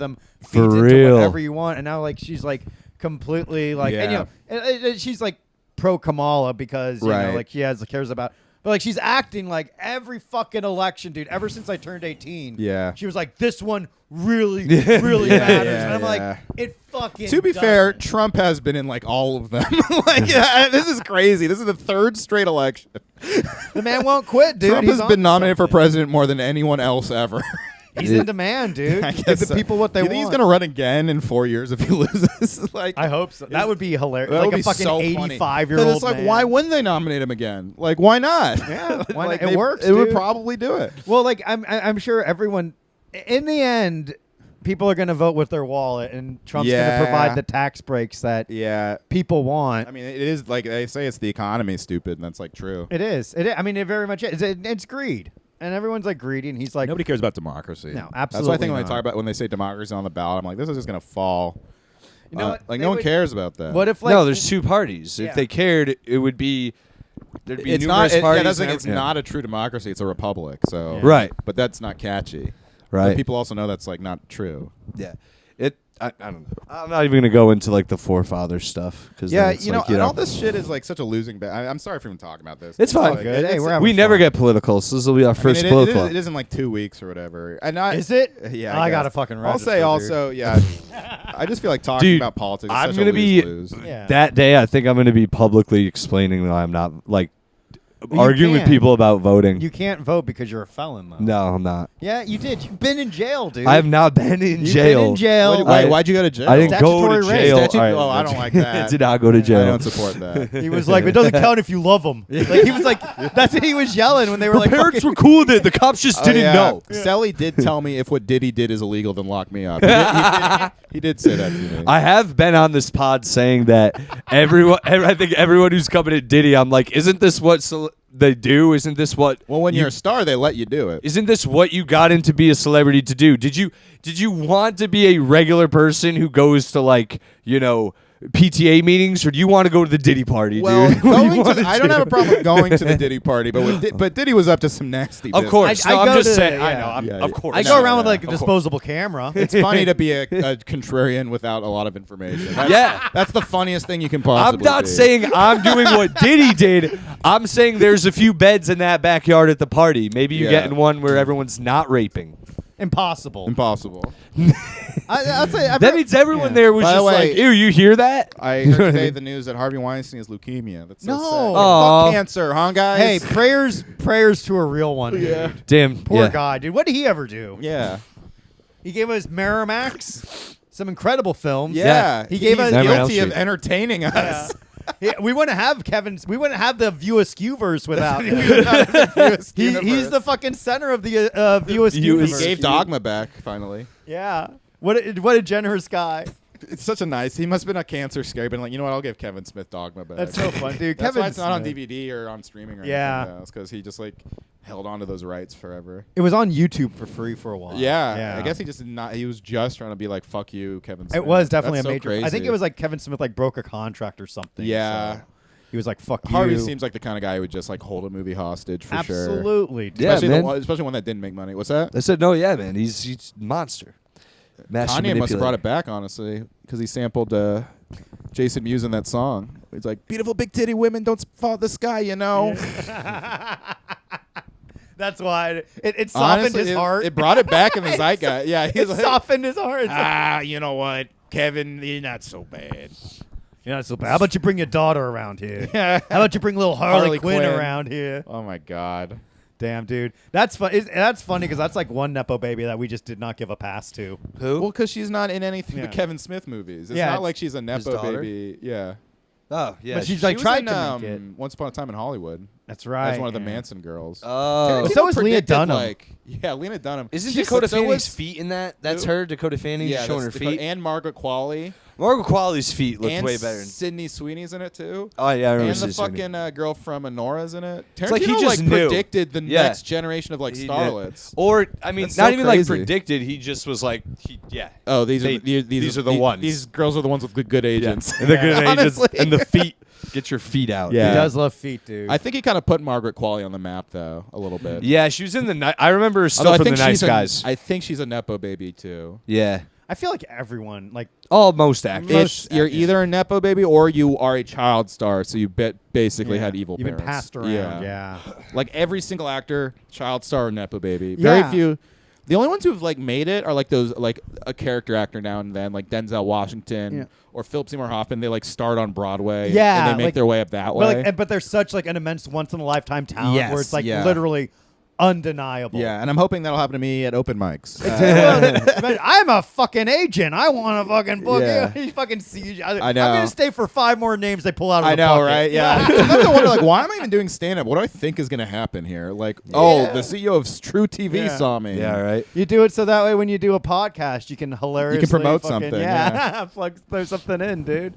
feeds For into real. whatever you want. And now like she's like completely like Yeah. and she's like pro Kamala because Right. like she cares about. But like she's acting like every fucking election, dude. Ever since I turned 18, Yeah. she was like, "This one really matters," and I'm yeah. like, "It fucking." To be fair, doesn't." Trump has been in like all of them. Like this is crazy. This is the third straight election. the man won't quit, dude. Trump He's has on been nominated for something. president more than anyone else ever. He's in demand, dude. I Give guess the so. people what they you want. think he's gonna run again in 4 years if he loses? Like I hope so. That would be hilarious. that Like would a be fucking so funny. 85-year-old It's like, man. why wouldn't they nominate him again? Like, why not? Yeah, why Like, not? It works, It would dude. probably do it. Well, like I'm sure everyone, in the end, people are gonna vote with their wallet, and Trump's Yeah. gonna provide the tax breaks that Yeah. people want. I mean, it is like they say it's the economy, stupid, and that's like true. It is. I mean, it very much is. It's greed, and everyone's like greedy, and he's like, Nobody cares about democracy. No, That's absolutely why I think when not. they talk about when they say democracy on the ballot, I'm like, this is just gonna fall. You know what? Like They no one would- cares about that. What if like no, there's two parties. Yeah. If they cared, it would be there'd be it's numerous not. Yeah, parties. that's the and thing, it's every- not a true democracy. It's a republic. So Yeah. Right. but that's not catchy. Right. But people also know that's like not true. Yeah. I don't know. I'm not even gonna go into like the forefather stuff because Yeah, it's you know, like, and all this shit is like such a losing bet. I'm sorry for even talking about this. It's fine. Like, Good. Hey, we're having we never fun. get political, so this will be our first it political. is in like 2 weeks or whatever. And Is it? Yeah, I guess. gotta fucking I'll register, say dude. also, yeah. I just feel like talking Dude, about politics. Is I'm such gonna a be lose-lose. Yeah. that day. I think I'm gonna be publicly explaining that I'm not like You arguing with can't. people about voting. You can't vote because you're a felon, though. No, I'm not. Yeah, you did. You've been in jail, dude. I have not been in You've jail. been in jail. Why'd you go to jail? I didn't go to Statutory rape. jail. Statute- All right, oh, I don't like that. Did not go to jail. I don't support that. He was like, it doesn't count if you love them. Like he was like, that's what he was yelling when they were Her like, parents fucking- were cool with it. The cops just didn't know. Selli did tell me if what Diddy did is illegal, then lock me up. He did say that to me. I have been on this pod saying that I think everyone who's coming at Diddy, I'm like, isn't this what they do? Isn't this what? Well, when you're a star, they let you do it. Isn't this what you got in to be a celebrity to do? Did you want to be a regular person who goes to like, PTA meetings, or do you want to go to the Diddy party, Well, dude? What do you wanna I don't do? have a problem with going to the Diddy party, but Diddy was up to some nasty Of business. course. I No, I'm go just to- saying. yeah. I know. Yeah, Of yeah. course. I go around with yeah, like a of course. disposable camera. It's funny to be a contrarian without a lot of information. That's the funniest thing you can I'm possibly not be. saying I'm doing what Diddy did. I'm saying there's a few beds in that backyard at the party. Maybe you Yeah. get in one where everyone's not raping. Impossible. Impossible. I'll say, That means everyone there was By the just way- like, ew, you hear that? I heard today the news that Harvey Weinstein has leukemia. That's so No. sad. Aw. Fuck cancer, huh, guys? Hey, prayers to a real one. Dude. Damn. Poor yeah. guy, dude. What did he ever do? Yeah. He gave us Miramax, some incredible films. Yeah. He gave He's us. Never guilty else of you. entertaining us. Yeah, we wouldn't have Kevin's. We wouldn't have the View Askew verse without him. He's the fucking center of the View Askew View He universe. gave Dogma back, finally. Yeah. What a generous guy. It's such a nice. He must have been a cancer scare. Been like, you know what? I'll give Kevin Smith Dogma back. That's so fun, dude. That's Kevin why it's not on Smith. DVD or on streaming or Yeah. anything. It's because he just like held on to those rights forever. It was on YouTube for free for a while. Yeah. I guess he just did not. He was just trying to be like, "Fuck you, Kevin Smith." It was definitely That's a so major. Crazy. I think it was like Kevin Smith like broke a contract or something. Yeah. so he was like, "Fuck Harvey you." seems like the kind of guy who would just like hold a movie hostage for sure. Absolutely. dude. Yeah, Especially, man. especially one that didn't make money. What's that? I said, no, yeah, man. He's a monster. Master Kanye must have brought manipulator. it back, honestly, because he sampled Jason Mewes in that song. He's like, "Beautiful big titty women don't fall the sky, you know." That's why it softened Honestly, his heart. It brought it back in the zeitgeist. Yeah, It he's like, softened his heart. It's like, you know what, Kevin, you're not so bad. you're not so bad. How about you bring your daughter around here? Yeah. How about you bring little Harley, Harley Quinn Quinn. around here? Oh my God. Damn, dude. That's fun. That's funny because that's like one nepo baby that we just did not give a pass to. Who? Well, because she's not in anything Yeah. but Kevin Smith movies. It's Yeah, not it's like she's a nepo daughter? baby. Yeah. Oh, yeah. But she's She like was tried in, to make it. Once Upon a Time in Hollywood. That's right. As one of the yeah. Manson girls. Oh. So is Lena predicted, Dunham. Yeah, Lena Dunham. Isn't She's- Dakota so Fanning's was- feet in that? That's Who? her, Dakota Fanning, Yeah, showing her that's Dakota- feet. and Margaret Qualley. Margaret Qualley's feet look and way better. Sydney Sweeney's in it too. Oh, yeah, I remember And the Sydney Sweeney. fucking girl from Anora's in it. Tarantino like he just knew. predicted the Yeah. next generation of like He did. starlets. Or, I mean, That's not so even crazy. like predicted. He just was like, yeah. Oh, these They- are these are the ones. These girls are the ones with good agents. And the good agents Honestly. and the feet. Get your feet out. Yeah. He does love feet, dude. I think he kind of put Margaret Qualley on the map though a little bit. Yeah, she was in the. I remember her still Although I from think the Nice she's Guys. I think she's a nepo baby too. Yeah. I feel like everyone like Almost actors. You're either a nepo baby or you are a child star, so you basically had evil You've parents. been passed around. Yeah. Like every single actor, child star or nepo baby. Yeah. Very few. The only ones who've like made it are like those like a character actor now and then, like Denzel Washington Yeah. or Philip Seymour Hoffman. They like start on Broadway, Yeah, and they make like- their way up that But, way. like, but they're such like an immense once in a lifetime talent Yes, where it's like yeah. literally undeniable. yeah, and I'm hoping that'll happen to me at open mics. Well, I'm a fucking agent. I want to fucking book Yeah. you. He fucking sees you. I I'm know. gonna stay for 5 more names they pull out of I the know, bucket. right? Yeah. Sometimes I wonder, like, why am I even doing stand-up? What do I think is going to happen here? Like, oh, the CEO of True TV Yeah. saw me. Yeah, right. You do it so that way when you do a podcast, you can hilariously promote fucking, something, Yeah, throw something in, dude.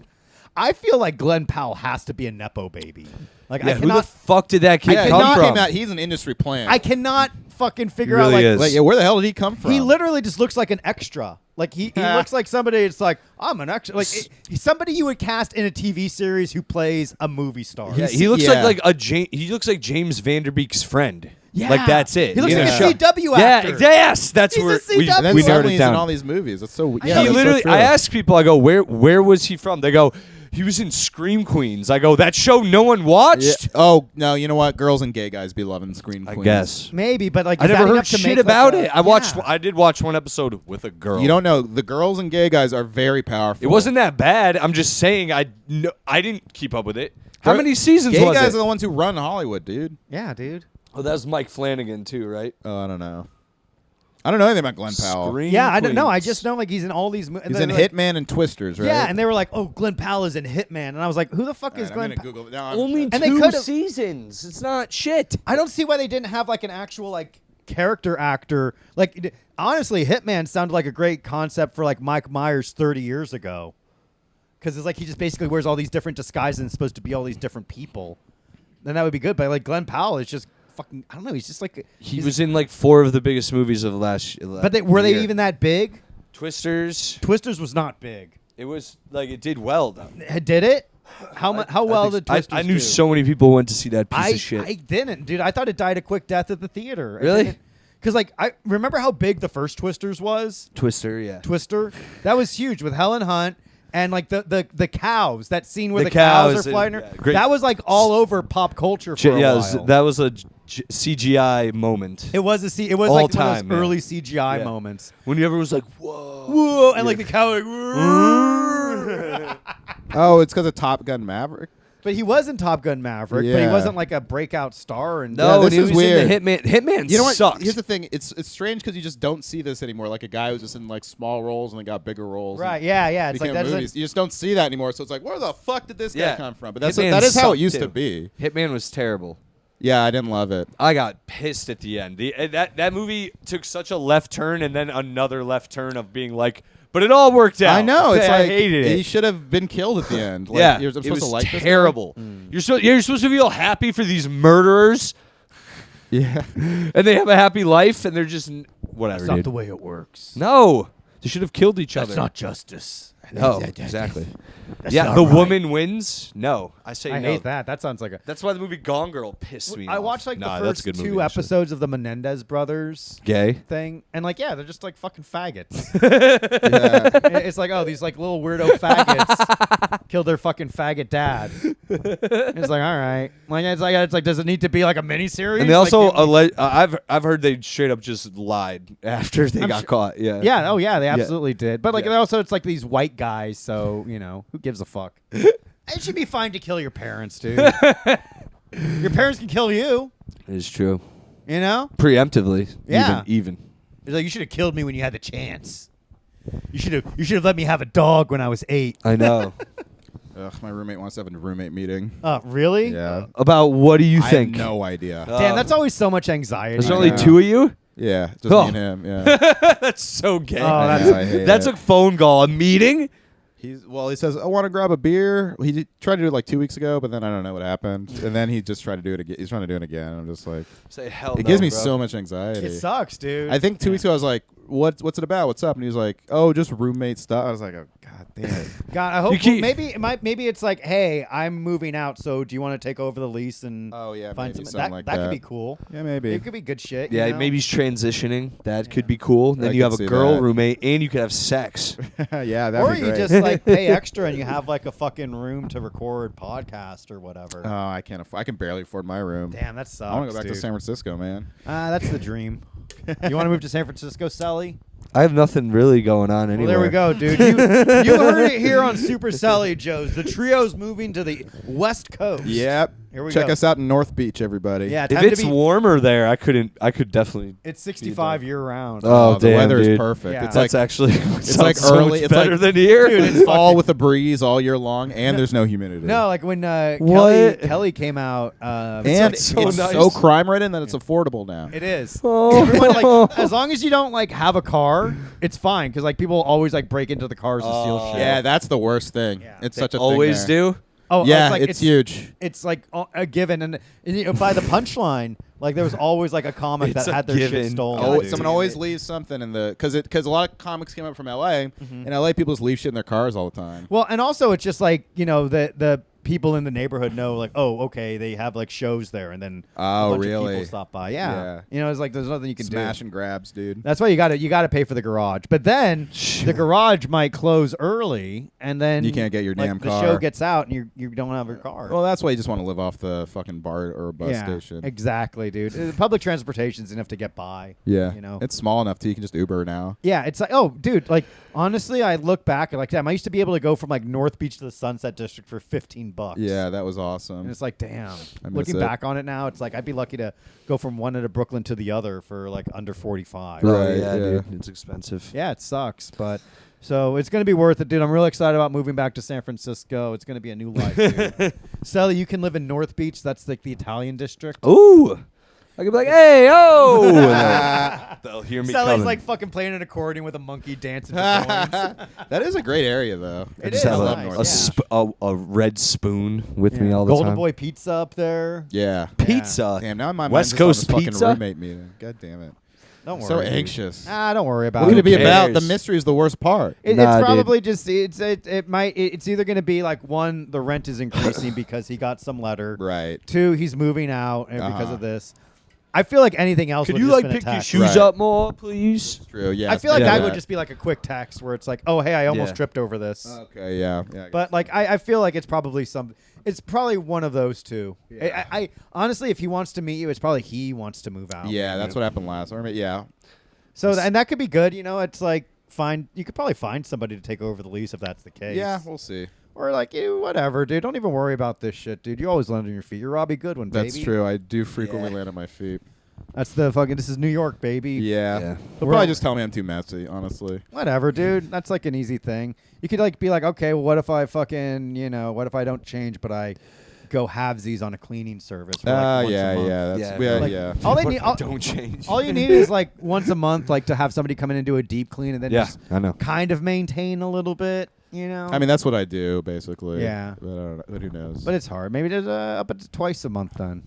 I feel like Glenn Powell has to be a nepo baby. Like Yeah, I who the cannot, fuck did that kid Yeah, come he from? came out. He's an industry plant. I cannot fucking figure really out like is. Like, yeah, where the hell did he come from? he literally just looks like an extra. Like he looks like somebody. It's like I'm an extra. Like he's somebody you would cast in a TV series who plays a movie star. Yeah, he looks Yeah. like he looks like James Vanderbeek's friend. Yeah. Like that's it. He looks you like know? a CW Yeah, actor. yes, that's He's a where CW. And then we suddenly nerded he's down. in all these movies. That's so. Yeah, He that's so literally, true. I ask people, I go, where was he from? They go, he was in Scream Queens. I go, that show no one watched? Yeah. Oh no, you know what? Girls and gay guys be loving Screen I Queens. guess. Maybe, but like I is that never heard enough to shit make, like, about a- it. I Yeah. did watch one episode with a girl. You don't know. The girls and gay guys are very powerful. It wasn't that bad. I'm just saying I didn't keep up with it. How many seasons Gay was guys it? are the ones who run Hollywood, dude. Yeah, dude. Oh, that was Mike Flanagan too, right? Oh, I don't know. I don't know anything about Glenn Powell. Scream Yeah, I don't know. I Queens. just know like he's in all these movies. He's in Hitman and Twisters, right? Yeah, and they were like, "Oh, Glenn Powell is in Hitman," and I was like, "Who the fuck All is right, Glenn?" I'm gonna Google it. Now Only And they 2 could've- seasons. It's not shit. I don't see why they didn't have like an actual like character actor. Like honestly, Hitman sounded like a great concept for like Mike Myers 30 years ago. Because it's like he just basically wears all these different disguises and is supposed to be all these different people. Then that would be good. But like Glenn Powell is just fucking. I don't know. He's just like He he's- was in like 4 of the biggest movies of last year. But were they even that big? Twisters? Twisters was not big. It was like it did well though. Did it? How well did I Twisters knew do? so many people went to see that piece of shit. I didn't, dude. I thought it died a quick death at the theater. Really? Because like I remember how big the first Twisters was. Twister, yeah. Twister, that was huge with Helen Hunt and like the cows. That scene where The the cows cows are and- flying. yeah, great. That was like all over pop culture for a Yeah, while. that was a CGI moment. It was it was all like one time, of those yeah. early CGI Yeah. moments. When everyone was like, "Whoa!" Whoa, and like the cow like. "Whoa." Oh, it's because of Top Gun Maverick. But he was in Top Gun Maverick, but he Yeah. wasn't like a breakout star. And No, Yeah, and this he is was weird. in the Hitman. Hitman You know what? sucks. Here's the thing. It's strange because you just don't see this anymore. Like a guy who's just in like small roles and then got bigger roles. right, and yeah, it's like became that's like, movies. You just don't see that anymore. So it's like, where the fuck did this guy Yeah. come from? But Hitman that is how sucked, it used too. to be. Hitman was terrible. Yeah, I didn't love it. I got pissed at the end. That movie took such a left turn and then another left turn of being like, but it all worked out. I know. It's I like hated he it. should have been killed at the end. Like, Yeah, I'm it supposed was to like this guy? terrible. You're supposed to feel happy for these murderers, Yeah. and they have a happy life, and they're just whatever. that's not Dude. the way it works. No, they should have killed each That's other. not justice. No, exactly. That's Yeah, not the right. woman wins. No, I say I no. hate that. That sounds like a. That's why the movie Gone Girl pissed me I off. watched like Nah, the that's first a good movie, two actually. episodes of the Menendez brothers Gay. thing, and like, yeah, they're just like fucking faggots. Yeah. It's like, oh, these like little weirdo faggots killed their fucking faggot dad. It's like, all right, like it's like, does it need to be like a miniseries? And they also Like, I've heard they straight up just lied after they I'm got sure- caught. Yeah. yeah, oh yeah, they absolutely did. But like, Yeah. they also it's like these white guys, so you know, who gives a fuck? It should be fine to kill your parents, dude. Your parents can kill you. It is true. You know, Preemptively. Yeah. Even. it's like you should have killed me when you had the chance. You should have let me have a dog when I was 8. I know. Ugh, my roommate wants to have a roommate meeting. Really? Yeah. About what do you I think? have no idea. Damn, that's always so much anxiety. There's I only know. 2 of you? Yeah, just Oh. me and him. Yeah. That's so gay. Oh, I that's- know, I hate That's it. a phone call. A meeting? He says, I want to grab a beer. Tried to do it like 2 weeks ago, but then I don't know what happened. And then he just tried to do it again. He's trying to do it again. I'm just like, Say hell it gives me so much anxiety. It sucks, dude. I think 2 weeks ago I was like, what's it about? What's up? And he was like, oh, just roommate stuff. I was like, oh, god damn it. God, I hope You keep- maybe it's like, hey, I'm moving out, so do you want to take over the lease and Oh, yeah, find maybe some something like that could that. be cool. Yeah, maybe. It could be good shit. Yeah, you know? maybe he's transitioning. That could be cool. Then I you could have a see girl that. roommate, and you could have sex. Yeah, that'd or be you great. just like pay extra and you have like a fucking room to record podcast or whatever. Oh, I can't afford. I can barely afford my room. Damn, that sucks. I want to go back to dude. San Francisco, man. That's the dream. You want to move to San Francisco, Selli? I have nothing really going on Well, anywhere. there we go, dude. You heard it here on Super Selli, Joes. The trio's moving to the West Coast. Yep. Here we Check go. us out in North Beach, everybody. Yeah, If time it's to be, warmer there, I could definitely. it's 65 year round. Oh, the damn, weather is dude. perfect. Yeah. It's That's like actually it's like so early. much It's better like, than here. Dude, it's fall fucking- with a breeze all year long, and there's no humidity. No, like when What? Kelly came out. and That's so it's nice. so crime ridden that it's affordable now. It is. Oh. Everyone, like, as long as you don't like have a car, it's fine. Because like people always like break into the cars to steal Oh. shit. Yeah, that's the worst thing. Yeah. It's They such a always thing there. do. Oh, Yeah, it's like it's huge. It's like a given, and you know, by the punchline, like there was always like a comic It's that a had their shit given. stolen. Oh, dude. someone always leaves something in the because a lot of comics came up from L.A. Mm-hmm. and L.A. people just leave shit in their cars all the time. Well, and also it's just like you know the people in the neighborhood know, like, oh, okay, they have like shows there, and then Oh, a bunch of really? people stop by. Yeah. You know, it's like there's nothing you can Smash do. and grabs, dude. That's why you gotta pay for the garage. But then the garage might close early, and then You can't get your like, damn the car. show gets out, and you don't have your car. Well, that's why you just want to live off the fucking bar or bus station. Exactly, dude. Public transportation's enough to get by. Yeah, You know. it's small enough to you can just Uber now. Yeah, it's like, oh, dude, like, honestly, I look back and like, damn, I used to be able to go from like North Beach to the Sunset District for $15. Yeah, that was awesome. And it's like, damn. I miss Looking it. back on it now, it's like I'd be lucky to go from one end of Brooklyn to the other for like under 45. Right, Oh, yeah, yeah. dude. It's expensive. Yeah, it sucks, but so it's gonna be worth it, dude. I'm really excited about moving back to San Francisco. It's gonna be a new life, dude. Selli, you can live in North Beach. That's like the Italian district. Ooh. I could be like, hey, oh. And they'll hear me Selli's coming. like fucking playing an accordion with a monkey dancing. For coins. That is a great area, though. It I just is have nice, North yeah. Beach. a red spoon with me Yeah. all the Golden time. Boy Pizza up there. Yeah. Pizza. Damn, now my West mind's Coast just on this pizza? fucking roommate meeting. God damn it. Don't worry. So dude. anxious. Don't worry about What could it. it be about? The cares? mystery is the worst part. It's Nah, dude. probably just it's either going to be like one, the rent is increasing because he got some letter. Right. Two, he's moving out and because Uh-huh. of this. I feel like anything else. Could would you just like been a pick your text. shoes Right. up more, please? True. Yeah. I feel like Yeah. that would just be like a quick text where it's like, oh hey, I almost Yeah. tripped over this. Okay. Yeah. Yeah. But like I feel like it's probably it's probably one of those two. Yeah. I honestly, if he wants to meet you, it's probably he wants to move out. yeah, that's what happened last. Or yeah. So and that could be good. You know, it's like you could probably find somebody to take over the lease if that's the case. Yeah, we'll see. Or like, whatever, dude. Don't even worry about this shit, dude. You always land on your feet. You're Robbie Goodwin, baby. That's true. I do frequently Yeah. land on my feet. That's the fucking. This is New York, baby. Yeah. Yeah. He'll We're probably all- just tell me I'm too messy, honestly. Whatever, dude. That's like an easy thing. You could like be like, okay, well, what if I fucking, what if I don't change, but I go halvesies on a cleaning service? For like once a Yeah, month? yeah. That's, Yeah, yeah, like- yeah. All they What need, if I don't change. all you need is like once a month, like to have somebody come in and do a deep clean, and then Yeah, just I know. kind of maintain a little bit, I mean, that's what I do, basically. Yeah. But I don't know. But who knows? But it's hard. Maybe just up to twice a month then.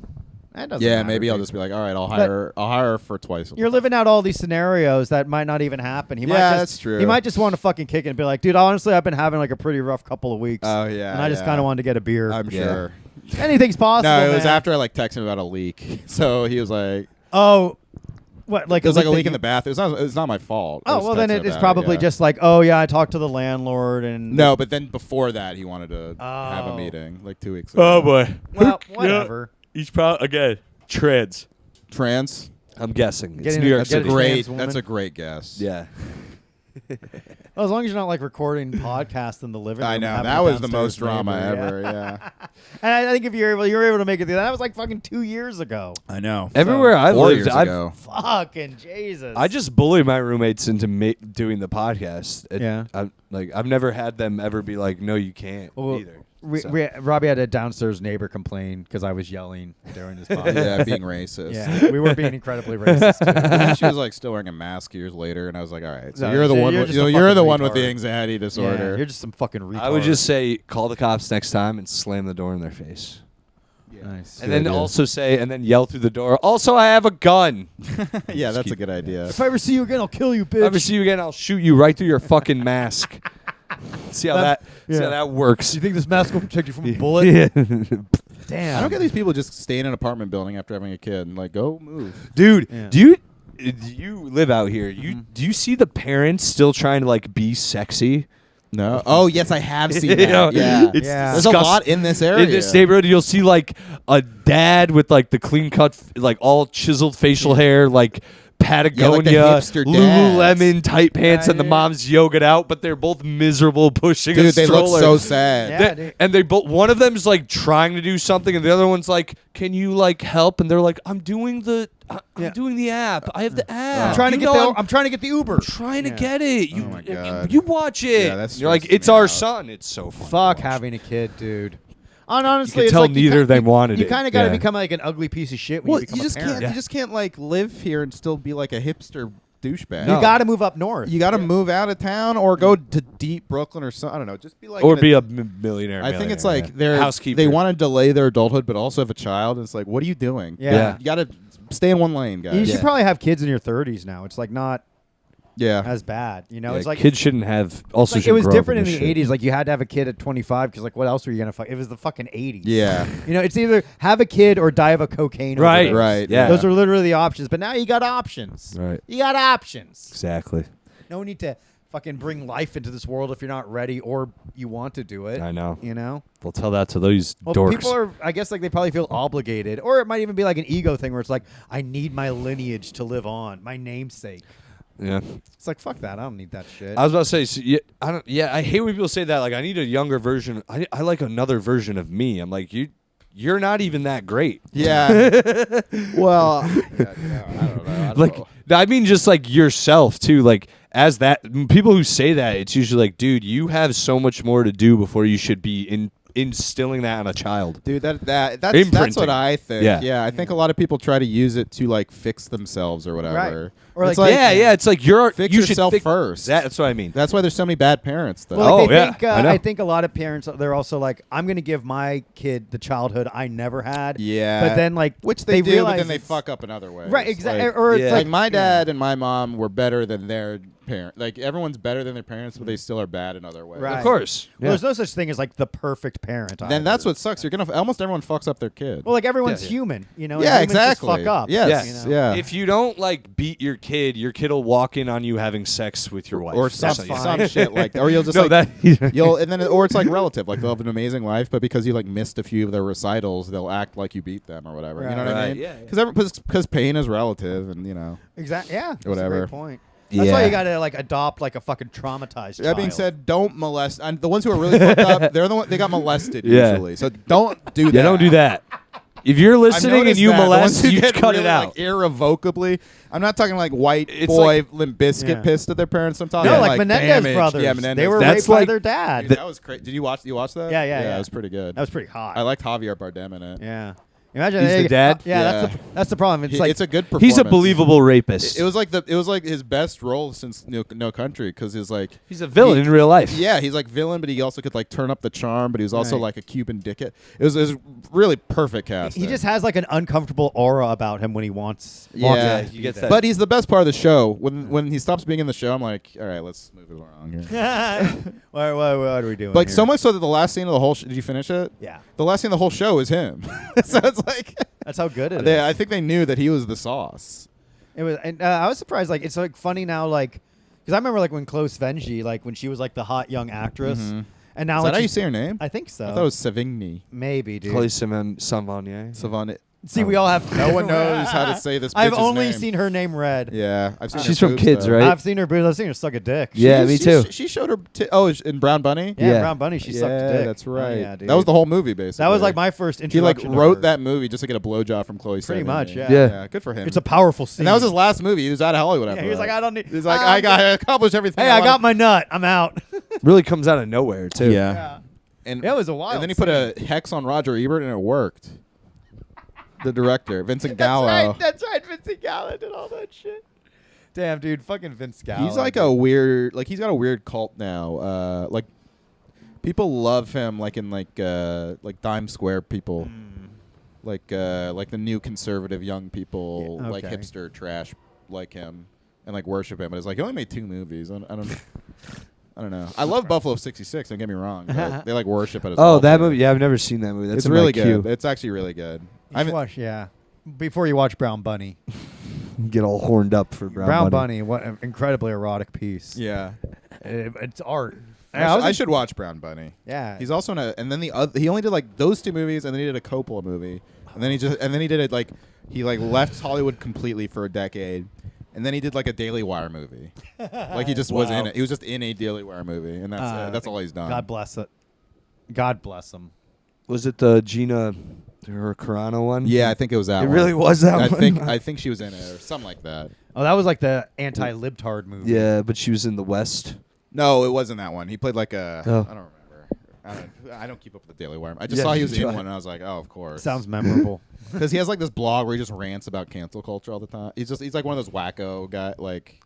That doesn't yeah, matter, maybe I'll dude. just be like, all right, I'll hire for twice. You're living out all these scenarios that might not even happen. He might Yeah, just, that's true. He might just want to fucking kick it and be like, dude, honestly, I've been having like a pretty rough couple of weeks. Oh, yeah. And I just kind of wanted to get a beer. I'm Yeah. sure. Anything's possible. No, it was man. after I like texted him about a leak. So he was like, Oh, what? Like it was like a that leak you- in the bath. It's not my fault. I Oh was well, then texting it's about probably yeah. just like, oh yeah, I talked to the landlord and No, but then before that, he wanted to have a Oh. meeting like 2 weeks ago. Oh, boy. Well, whatever. He's probably, again, trans. Trans. I'm guessing. It's Getting New a- York That's a Get City. a great. trans woman. That's a great guess. Yeah. Well, as long as you're not like recording podcasts in the living room. I know having that a was the downstairs most drama neighbor, yeah. ever. Yeah. And I think if you're able to make it through that was like fucking 2 years ago. I know. Everywhere I 4 lived, years I've ago. Fucking Jesus. I just bully my roommates into doing the podcast. Yeah. I've never had them ever be like, no, you can't Well, either. So- Robbie had a downstairs neighbor complain because I was yelling during this podcast. Yeah, being racist. Yeah, we were being incredibly racist. Too. She was like still wearing a mask years later, and I was like, all right, so No, you're the so one. you're With, just a you're the fucking one with the retard. anxiety Yeah, disorder. you're just some fucking retard. I would just say, call the cops next time and slam the door in their face. nice. And then idea. also say, and then yell through the door, also, I have a gun. yeah, that's a keep- good idea. If I ever see you again, I'll kill you, bitch. If I ever see you again, I'll shoot you right through your fucking mask. See how That- see how yeah. that works. Do you think this mask will protect you from a bullet? Yeah. Damn. I don't get these people just stay in an apartment building after having a kid. And like, go move. Dude, Yeah. do you live out here? Do you see the parents still trying to like be sexy? No. Oh yes, I have seen You that. know, Yeah. it's Yeah. There's a disgusting. lot in this area. In this neighborhood, you'll see like a dad with like the clean cut, like all chiseled facial hair, like Patagonia, hipster dads. Lululemon tight pants, Yeah, and the dude. mom's yogaed out, but they're both miserable pushing a Dude, they look stroller. so sad. Yeah. They- dude. and they both, one of them's like trying to do something, and the other one's like, "Can you like help?" And they're like, "I'm doing the, I'm Yeah. doing the app. I have the app. I'm trying to You get know, I'm trying to get the Uber. I'm trying to Yeah. get it. You, Oh my God. you watch it. Yeah, that And you're like, stresses it's me our out. son. It's so fun. to Fuck watch. having a kid, dude. And honestly, You it's can tell like neither of them wanted You it. kind of got to Yeah. become like an ugly piece of shit when Well, you become you just a parent. can't. You just can't like live here and still be like a hipster douchebag. You got to move up north. You got to move out of town or go to deep Brooklyn or something. I don't know. Just be like, Or in be a millionaire. I think it's millionaire, like yeah. they're housekeeper. They want to delay their adulthood, but also have a child. It's like, what are you doing? Yeah. Yeah. You got to stay in one lane, guys. You Yeah. should probably have kids in your 30s now. It's like not. Yeah. as bad. You know, Yeah, it's like kids shouldn't have. Also, like, it was shouldn't grow up different in this the shit. 80s. Like you had to have a kid at 25 because like what else were you gonna fuck? It was the fucking 80s. Yeah. You know, it's either have a kid or die of a cocaine. Right. overdose. Right. Yeah. Those are literally the options. But now you got options. Right. You got options. Exactly. No need to fucking bring life into this world if you're not ready or you want to do it. I know. You know? We'll tell that to those Well, dorks. people are, I guess, like they probably feel obligated, or it might even be like an ego thing where it's like, I need my lineage to live on, my namesake. yeah. It's like, fuck that. I don't need that shit. I was about to say, so, yeah, I don't. Yeah, I hate when people say that. Like, I need a younger version. I like another version of me. I'm like, you're not even that great. Yeah. Well, I don't know. Like, I mean, just like yourself too. Like, as that people who say that, it's usually like, dude, you have so much more to do before you should be instilling that on a child. Dude, that's Imprinting. what I think. Yeah. Yeah, I think a lot of people try to use it to like fix themselves or whatever. Right. Or It's like- yeah, it's like fix you should yourself fix- first. That's what I mean. That's why there's so many bad parents. Though. Well, like, Oh, they yeah, think, I know. I think a lot of parents, they're also like, I'm going to give my kid the childhood I never had. Yeah. But then, like, which they do, realize but then they it's- fuck up in other ways. Right, exactly. Like, or it's Yeah. like my yeah. dad and my mom were better than their parent. Like everyone's better than their parents, but they still are bad in other ways. Right. Of course. Well, there's no such thing as like the perfect parent. Then either. that's what sucks. You're gonna almost everyone fucks up their kid. Well, like everyone's Yeah. human, you know. and yeah, humans just exactly. Fuck up. Yes. you know? Yeah. If you don't like beat your kid will walk in on you having sex with your wife or some, fine. some shit like, or you'll just no, like that you'll and then or it's like relative, like they'll have an amazing life, but because you like missed a few of their recitals, they'll act like you beat them or whatever. You know what I Right. mean? Yeah. Because pain is relative, and you know. Exactly. Yeah. That's Whatever. A great point. That's why you gotta like adopt like a fucking traumatized. That being child. said, don't molest. And the ones who are really fucked up, they're the one they got molested Yeah. usually. So don't do that. Yeah, don't do that. If you're I've listening and noticed you that. The ones molest, who you get cut really, it out. like, irrevocably. I'm not talking like white It's boy like- Limp Bizkit Yeah. pissed at their parents. I'm talking no, like Menendez damaged. brothers. Yeah, Menendez. They were That's raped by like- their dad. Dude, that was crazy. Did you watch that? Yeah, yeah. That was pretty good. That was pretty hot. I liked Javier Bardem in it. Yeah. Imagine He's the dad? Yeah, that's the problem. It's like it's a good performance. He's a believable rapist. It was like his best role since No Country because he's like He's a villain in real life. yeah, he's like villain, but he also could like turn up the charm, but he was also Right. like a Cuban dickhead. It was really perfect casting. he just has like an uncomfortable aura about him when he wants. Yeah, to you do get that. But he's the best part of the show. When he stops being in the show, I'm like, all right, let's move it along here. what are we doing? Like here? so much so that the last scene of the whole did you finish it? Yeah, The last scene of the whole show is him. So it's like that's how good it is. I think they knew that he was the sauce. It was, and I was surprised. Like, it's like funny now, like, because I remember like when Chloe Svenji, like when she was like the hot young actress, Mhm. and now Is like, that how you she's- say her name? I think so. I thought it was Savigny. Maybe, dude. Chloe Savigny. Savigny. See, we all have. No one knows how to say this. I've bitch's only name. seen her name read. Yeah, I've seen. She's her from boobs, Kids, though. right? I've seen her boobs. I've seen her suck a dick. Yeah, me too. She showed her. In Brown Bunny. Yeah, Yeah. Brown Bunny. She yeah, sucked a dick. that's Oh, right. yeah, dude. That was the whole movie, basically. That was like my first He introduction. like to wrote her. that movie just to get a blowjob from Chloe. Pretty Sevigny. much, yeah. Yeah. Good for him. It's a powerful scene. and that was his last movie. He was out of Hollywood after Yeah, he was that. like, I don't need. He's like, I accomplished everything. Hey, I got wanted." my nut. I'm out. Really comes out of nowhere too. Yeah. And It was a wild And then he put a hex on Roger Ebert, and it worked. The director, Vincent Gallo. That's right. Vincent Gallo did all that shit. Damn, dude. Fucking Vince Gallo. He's like a weird, like he's got a weird cult now. Like people love him, like in like Dime Square people, like the new conservative young people, Yeah, like okay. hipster trash, like him, and like worship him. But it's like he only made 2 movies. I don't know. I love Buffalo 66. Don't get me wrong. But they like worship at his. Oh, that altar. movie. Yeah, I've never seen that movie. That's It's in really my queue. good. It's actually really good. You should watch, yeah. Before you watch Brown Bunny. Get all horned up for Brown Bunny. What an incredibly erotic piece. Yeah. It's art. I should watch Brown Bunny. Yeah. He's also in a, and then he only did like those 2 movies, and then he did a Coppola movie, and then he did it like he like left Hollywood completely for a decade, and then he did like a Daily Wire movie, like he just was in it. He was just in a Daily Wire movie, and that's all he's done. God bless it. God bless him. Was it the Gina Carano one? Yeah, I think it was that. It one. really was that I one. I think she was in it or something like that. Oh, that was like the anti-libtard movie. Yeah, but she was in the West. No, it wasn't that one. He played like a. Oh. I don't remember. I don't keep up with the Daily Wire. I just Yeah, saw he was you in try. one, and I was like, oh, of course. Sounds memorable. Because he has like this blog where he just rants about cancel culture all the time. He's like one of those wacko guy. Like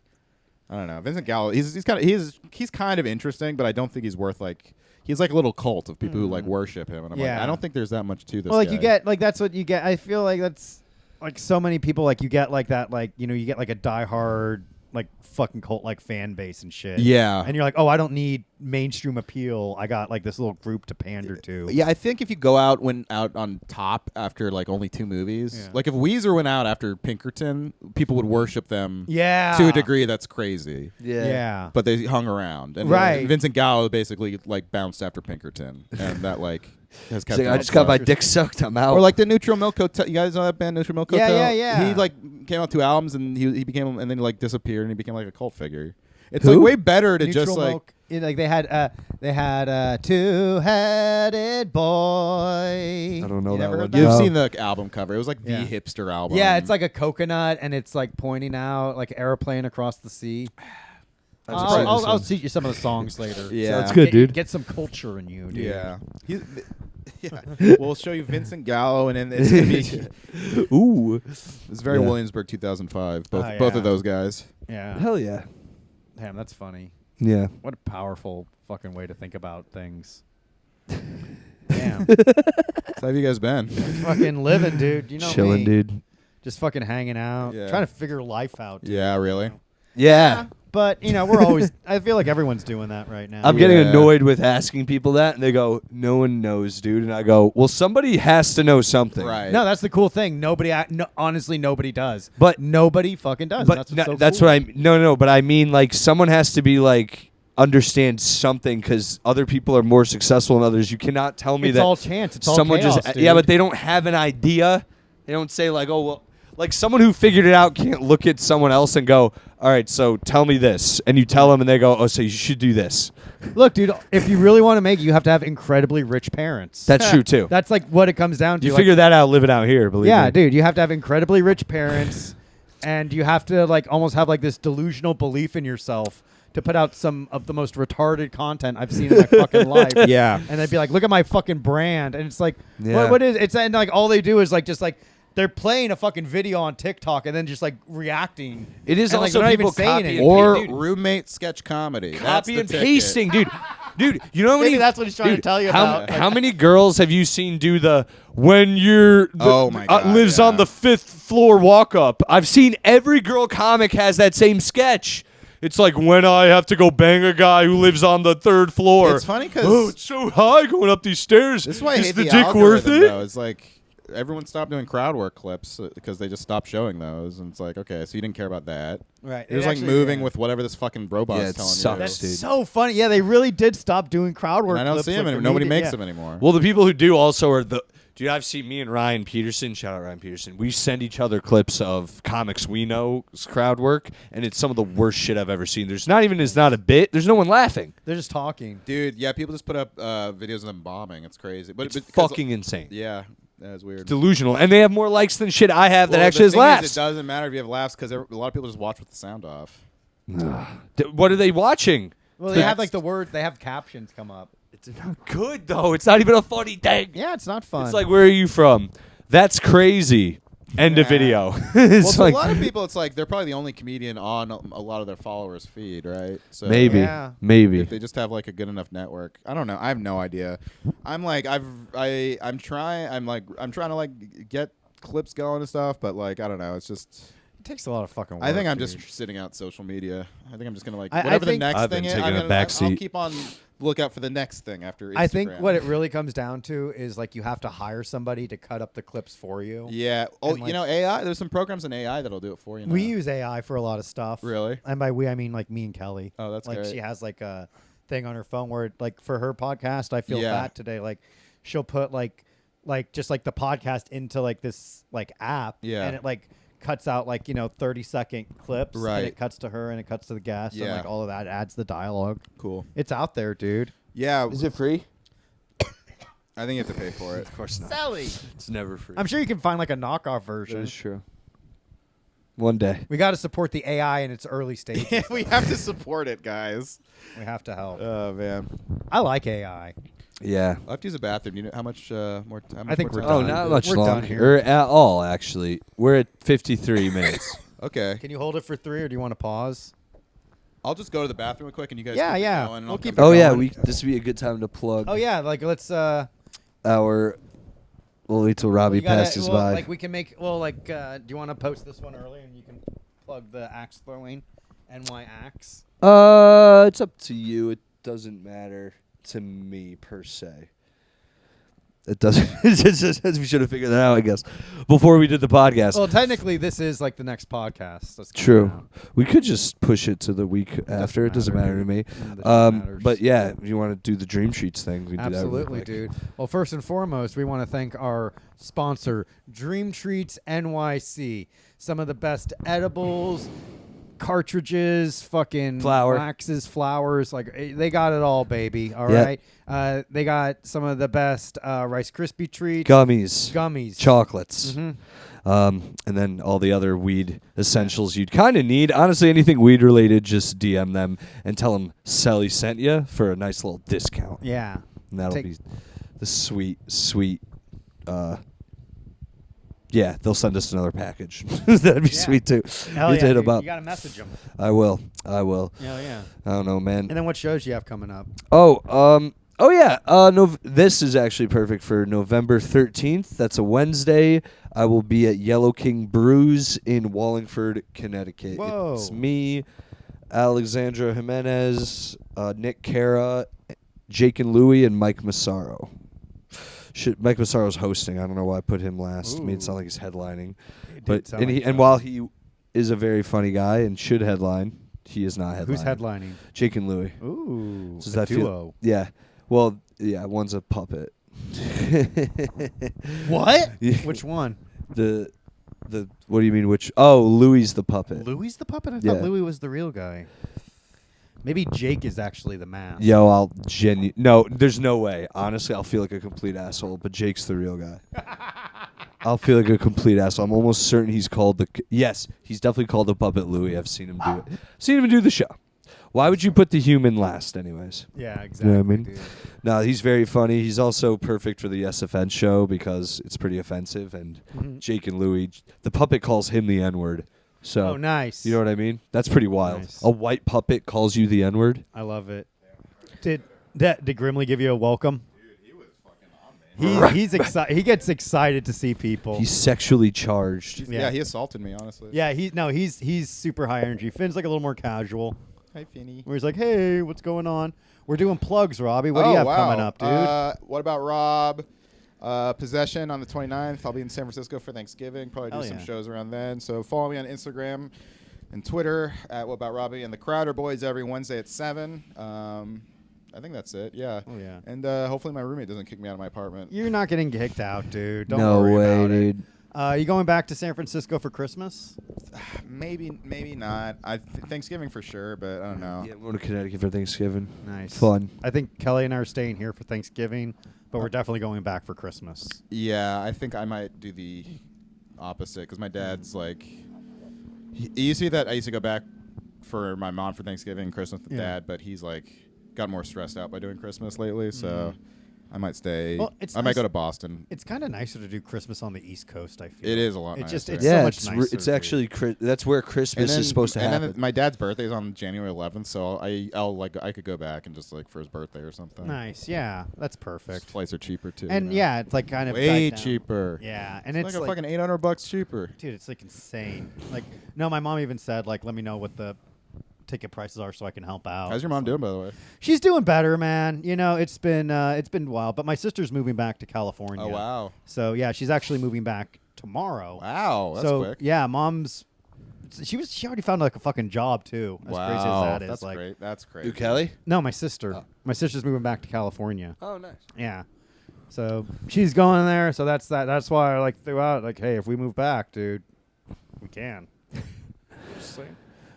I don't know, Vincent Gallo. He's kind of interesting, but I don't think he's worth like. He's like a little cult of people who like worship him, and I'm like, Yeah. I don't think there's that much to this. Well, like guy. you get, like that's what you get. I feel like that's like so many people. Like you get like that. Like you get like a diehard like fucking cult like fan base and shit. Yeah. And you're like, oh, I don't need mainstream appeal. I got like this little group to pander to. Yeah, I think if you go out on top after like only 2 movies, Yeah. like if Weezer went out after Pinkerton, people would worship them Yeah. to a degree that's crazy. Yeah. But they hung around, and Right. Vincent Gallo basically like bounced after Pinkerton, and that like has He's kept. like, him I just got my afloat. dick sucked. I'm out. Or like the Neutral Milk Hotel. You guys know that band, Neutral Milk Yeah, Hotel? yeah, yeah. He like came out 2 albums, and he became, and then like disappeared, and he became like a cult figure. It's Who? like way better to Neutral just like. Milk, like they had two-headed boy. I don't know You that never one. heard that? You've No. seen the album cover. It was like Yeah. the hipster album. Yeah, it's like a coconut and it's like pointing out like airplane across the sea. I'll teach you some of the songs later. Yeah. Sounds good, dude. Get some culture in you, dude. Yeah. Yeah. We'll show you Vincent Gallo, and then it's gonna be. Ooh. It's very Yeah. Williamsburg 200005. Both Oh, both yeah. of those guys. Yeah. Hell yeah. Damn, that's funny. Yeah. What a powerful fucking way to think about things. Damn. So how have you guys been? Fucking living, dude. You know Chilling, me. dude. Just fucking hanging out. Yeah. Trying to figure life out. Dude. Yeah, really. Yeah. But, you know, we're always, I feel like everyone's doing that right now. I'm getting Yeah. annoyed with asking people that, and they go, "No one knows, dude." And I go, "Well, somebody has to know something." Right. No, that's the cool thing. Honestly, nobody does. But- nobody fucking does. But and that's that's cool. what I no. But I mean, like, someone has to be like understand something because other people are more successful than others. You cannot tell me It's that all chance. It's all someone chaos, just dude. yeah, but they don't have an idea. They don't say like, "Oh, well." Like someone who figured it out can't look at someone else and go, "All right, so tell me this," and you tell them, and they go, "Oh, so you should do this." Look, dude, if you really want to make it, you have to have incredibly rich parents. That's true too. That's like what it comes down to. You like, figure that out living out here, believe yeah, me. dude, you have to have incredibly rich parents, and you have to like almost have like this delusional belief in yourself to put out some of the most retarded content I've seen in my fucking life. Yeah. And they'd be like, "Look at my fucking brand," and it's like, Yeah. what is it's and like all they do is like just like. They're playing a fucking video on TikTok and then just like reacting. It is And, like, also they're not even people saying copy it. and Or Dude. roommate sketch comedy. That's Copy the and ticket. pasting, dude. Dude, you know how Maybe many? that's what he's trying to dude, tell you how, about. How many girls have you seen do the when you're Oh my God, lives yeah. on the 5th floor walk up? I've seen every girl comic has that same sketch. It's like when I have to go bang a guy who lives on the 3rd floor. It's funny 'cause- oh, it's so high going up these stairs. This is why I Is hate the the dick worth algorithm, it? though. It's like everyone stopped doing crowd work clips because they just stopped showing those, and it's like, okay, so you didn't care about that. Right. You're just like moving with whatever this fucking robot's Yeah, it telling sucks, you. That's dude. so funny. Yeah, they really did stop doing crowd work. And I don't clips see them like anymore. Nobody immediate- makes yeah. them anymore. Well, the people who do also are the dude. I've seen me and Ryan Peterson. Shout out Ryan Peterson. We send each other clips of comics we know crowd work, and it's some of the worst shit I've ever seen. There's not even it's not a bit. There's no one laughing. They're just talking. Dude, yeah, people just put up videos of them bombing. It's crazy. But It's because- fucking insane. Yeah, that's weird. Delusional, and they have more likes than shit I have that Well, actually has the thing is, laughs. it doesn't matter if you have laughs because a lot of people just watch with the sound off. What are they watching? Well, they have like the word. They have captions come up. It's not good though. It's not even a funny thing. Yeah, it's not fun. It's like, where are you from? That's crazy. End of Yeah. video. Well, It's to like a lot of people, it's like they're probably the only comedian on a lot of their followers' feed, right? So maybe, Yeah. maybe. if they just have like a good enough network. I don't know. I have no idea. I'm like I'm trying to like get clips going and stuff, but like I don't know. It's just it takes a lot of fucking work. I think I'm dude. just sitting out social media. I think I'm just gonna like I whatever the think- next I've thing been is. taking a I'll backseat. keep on look out for the next thing after Instagram. I think what it really comes down to is like you have to hire somebody to cut up the clips for you. Yeah. Oh, And, you like- know AI. There's some programs in AI that'll do it for you. Now. We use AI for a lot of stuff. Really? And by we, I mean like me and Kelly. Oh, that's like great. she has like a thing on her phone where like for her podcast, I Feel Yeah. Fat Today. Like she'll put like just like the podcast into like this like app. Yeah. And it like cuts out like 30-second clips. Right. And it cuts to her and it cuts to the guest and Yeah. like all of that adds the dialogue. Cool. It's out there, dude. Yeah. Is it free? I think you have to pay for it. Of course not. Selli. It's never free. I'm sure you can find like a knockoff That version. is true. One day. We got to support the AI in its early stages. We have to support it, guys. We have to help. Oh man. I like AI. Yeah. I'll have to use a bathroom. You know how much more time? I think we're Oh, done. not much We're done longer. here. Or at all, actually. We're at 53 minutes. Okay. Can you hold it for 3 or do you want to pause? I'll just go to the bathroom real quick, and you guys. Yeah, keep it yeah. going, and We'll I'll keep come it Oh back. yeah, going. this would be a good time to plug Oh yeah, like let's our. We'll wait till Robbie we gotta- passes well, by. like we can make do you want to post this one early and you can plug the axe throwing NY Axe. It's up to you. It doesn't matter to me per se. It doesn't. We should have figured that out, I guess, before we did the podcast. Well, technically, this is like the next podcast. That's coming True. out. We could just push it to the week after. It doesn't matter to me. Matters. But yeah, if you want to do the Dream Treats thing, we can do that real Absolutely, quick. dude. Well, first and foremost, we want to thank our sponsor, Dream Treats NYC. Some of the best edibles, cartridges, fucking Flour. waxes, flowers. Like they got it all, baby. All Yeah. right. They got some of the best Rice Krispie treats, Gummies, chocolates, Mhm. and then all the other weed essentials you'd kind of need. Honestly, anything weed related, just DM them and tell them Selli sent you for a nice little discount. Yeah. And that'll Take- be the sweet. Yeah, they'll send us another package. That'd be Yeah. sweet too. Hell You yeah, hit dude. them up. You got to message them. I will. Hell yeah. I don't know, man. And then what shows you have coming up? Oh yeah. This is actually perfect for November 13th. That's a Wednesday. I will be at Yellow King Brews in Wallingford, Connecticut. Whoa. It's me, Alexandra Jimenez, Nick Cara, Jake and Louie, and Mike Massaro. Mike Massaro's hosting. I don't know why I put him last. Made it sound like he's headlining. It did But sound like and that. while he is a very funny guy and should headline, he is not headlining. Who's headlining? Jake and Louie. Ooh, Does a that feel- duo. Yeah. Well, yeah, one's a puppet. What? Yeah. Which one? The what do you mean which? Oh, Louie's the puppet. Louie's the puppet? I Yeah. thought Louie was the real guy. Maybe Jake is actually the mask. Yo, no, there's no way. Honestly, I'll feel like a complete asshole, but Jake's the real guy. I'll feel like a complete asshole. I'm almost certain he's called yes, he's definitely called the puppet Louie. I've seen him do it. Seen him do the show. Why would you put the human last anyways? Yeah, You exactly. know what I mean? Dude. No, he's very funny. He's also perfect for the SFN show because it's pretty offensive. And Mhm. Jake and Louie, the puppet calls him the N-word. So Oh, nice. you know what I mean? That's pretty wild. Nice. A white puppet calls you the N-word. I love it. Did Grimley give you a welcome? He's excited. He gets excited to see people. He's sexually charged. Yeah, he assaulted me, honestly. yeah, he's super high energy. Finn's like a little more casual. Hi, Finny. Where he's like, "Hey, what's going on?" We're doing plugs, Robbie. What do you have coming up, dude? What about Rob? Possession on the 29th. I'll be in San Francisco for Thanksgiving. Probably do Hell some yeah. shows around then. So follow me on Instagram and Twitter at What About Robbie and the Crowder Boys every Wednesday at 7. I think that's it. Yeah. Oh yeah. And hopefully my roommate doesn't kick me out of my apartment. You're not getting kicked out, dude. Don't no worry way, about it. dude. You going back to San Francisco for Christmas? Maybe not. Thanksgiving for sure, but I don't know. Yeah, I'm going to Connecticut for Thanksgiving. Nice. Fun. I think Kelly and I are staying here for Thanksgiving, but we're definitely going back for Christmas. Yeah, I think I might do the opposite because my dad's like. It used to be that I used to go back for my mom for Thanksgiving, Christmas with Yeah. Dad, but he's like got more stressed out by doing Christmas lately, so I might stay. Well, it's I might nice- go to Boston. It's kind of nicer to do Christmas on the East Coast, I feel. It is a lot It nicer. just it's Yeah, so much it's nicer. it's actually that's where Christmas is supposed to and happen. then my dad's birthday is on January 11th, so I could go back and just like for his birthday or something. nice. Yeah, that's perfect. Flights are cheaper too. And you know? yeah, it's like kind of way died down. cheaper. Yeah, and It's it's like a fucking $800 cheaper. dude, it's like insane. Like, no, my mom even said like, let me know what the ticket prices are so I can help out. How's your mom doing, by the way? She's doing better, man. You know, it's been a while, but my sister's moving back to California. Oh wow, So yeah, she's actually moving back tomorrow. wow, that's so quick. yeah, mom's. She already found like a fucking job too. As wow, crazy as that is. that's like, great. That's great. Do Kelly? no, my sister. Oh. My sister's moving back to California. Oh, nice. Yeah. So she's going there. So that's that. That's why I like threw out like, hey, if we move back, dude, we can. Just saying.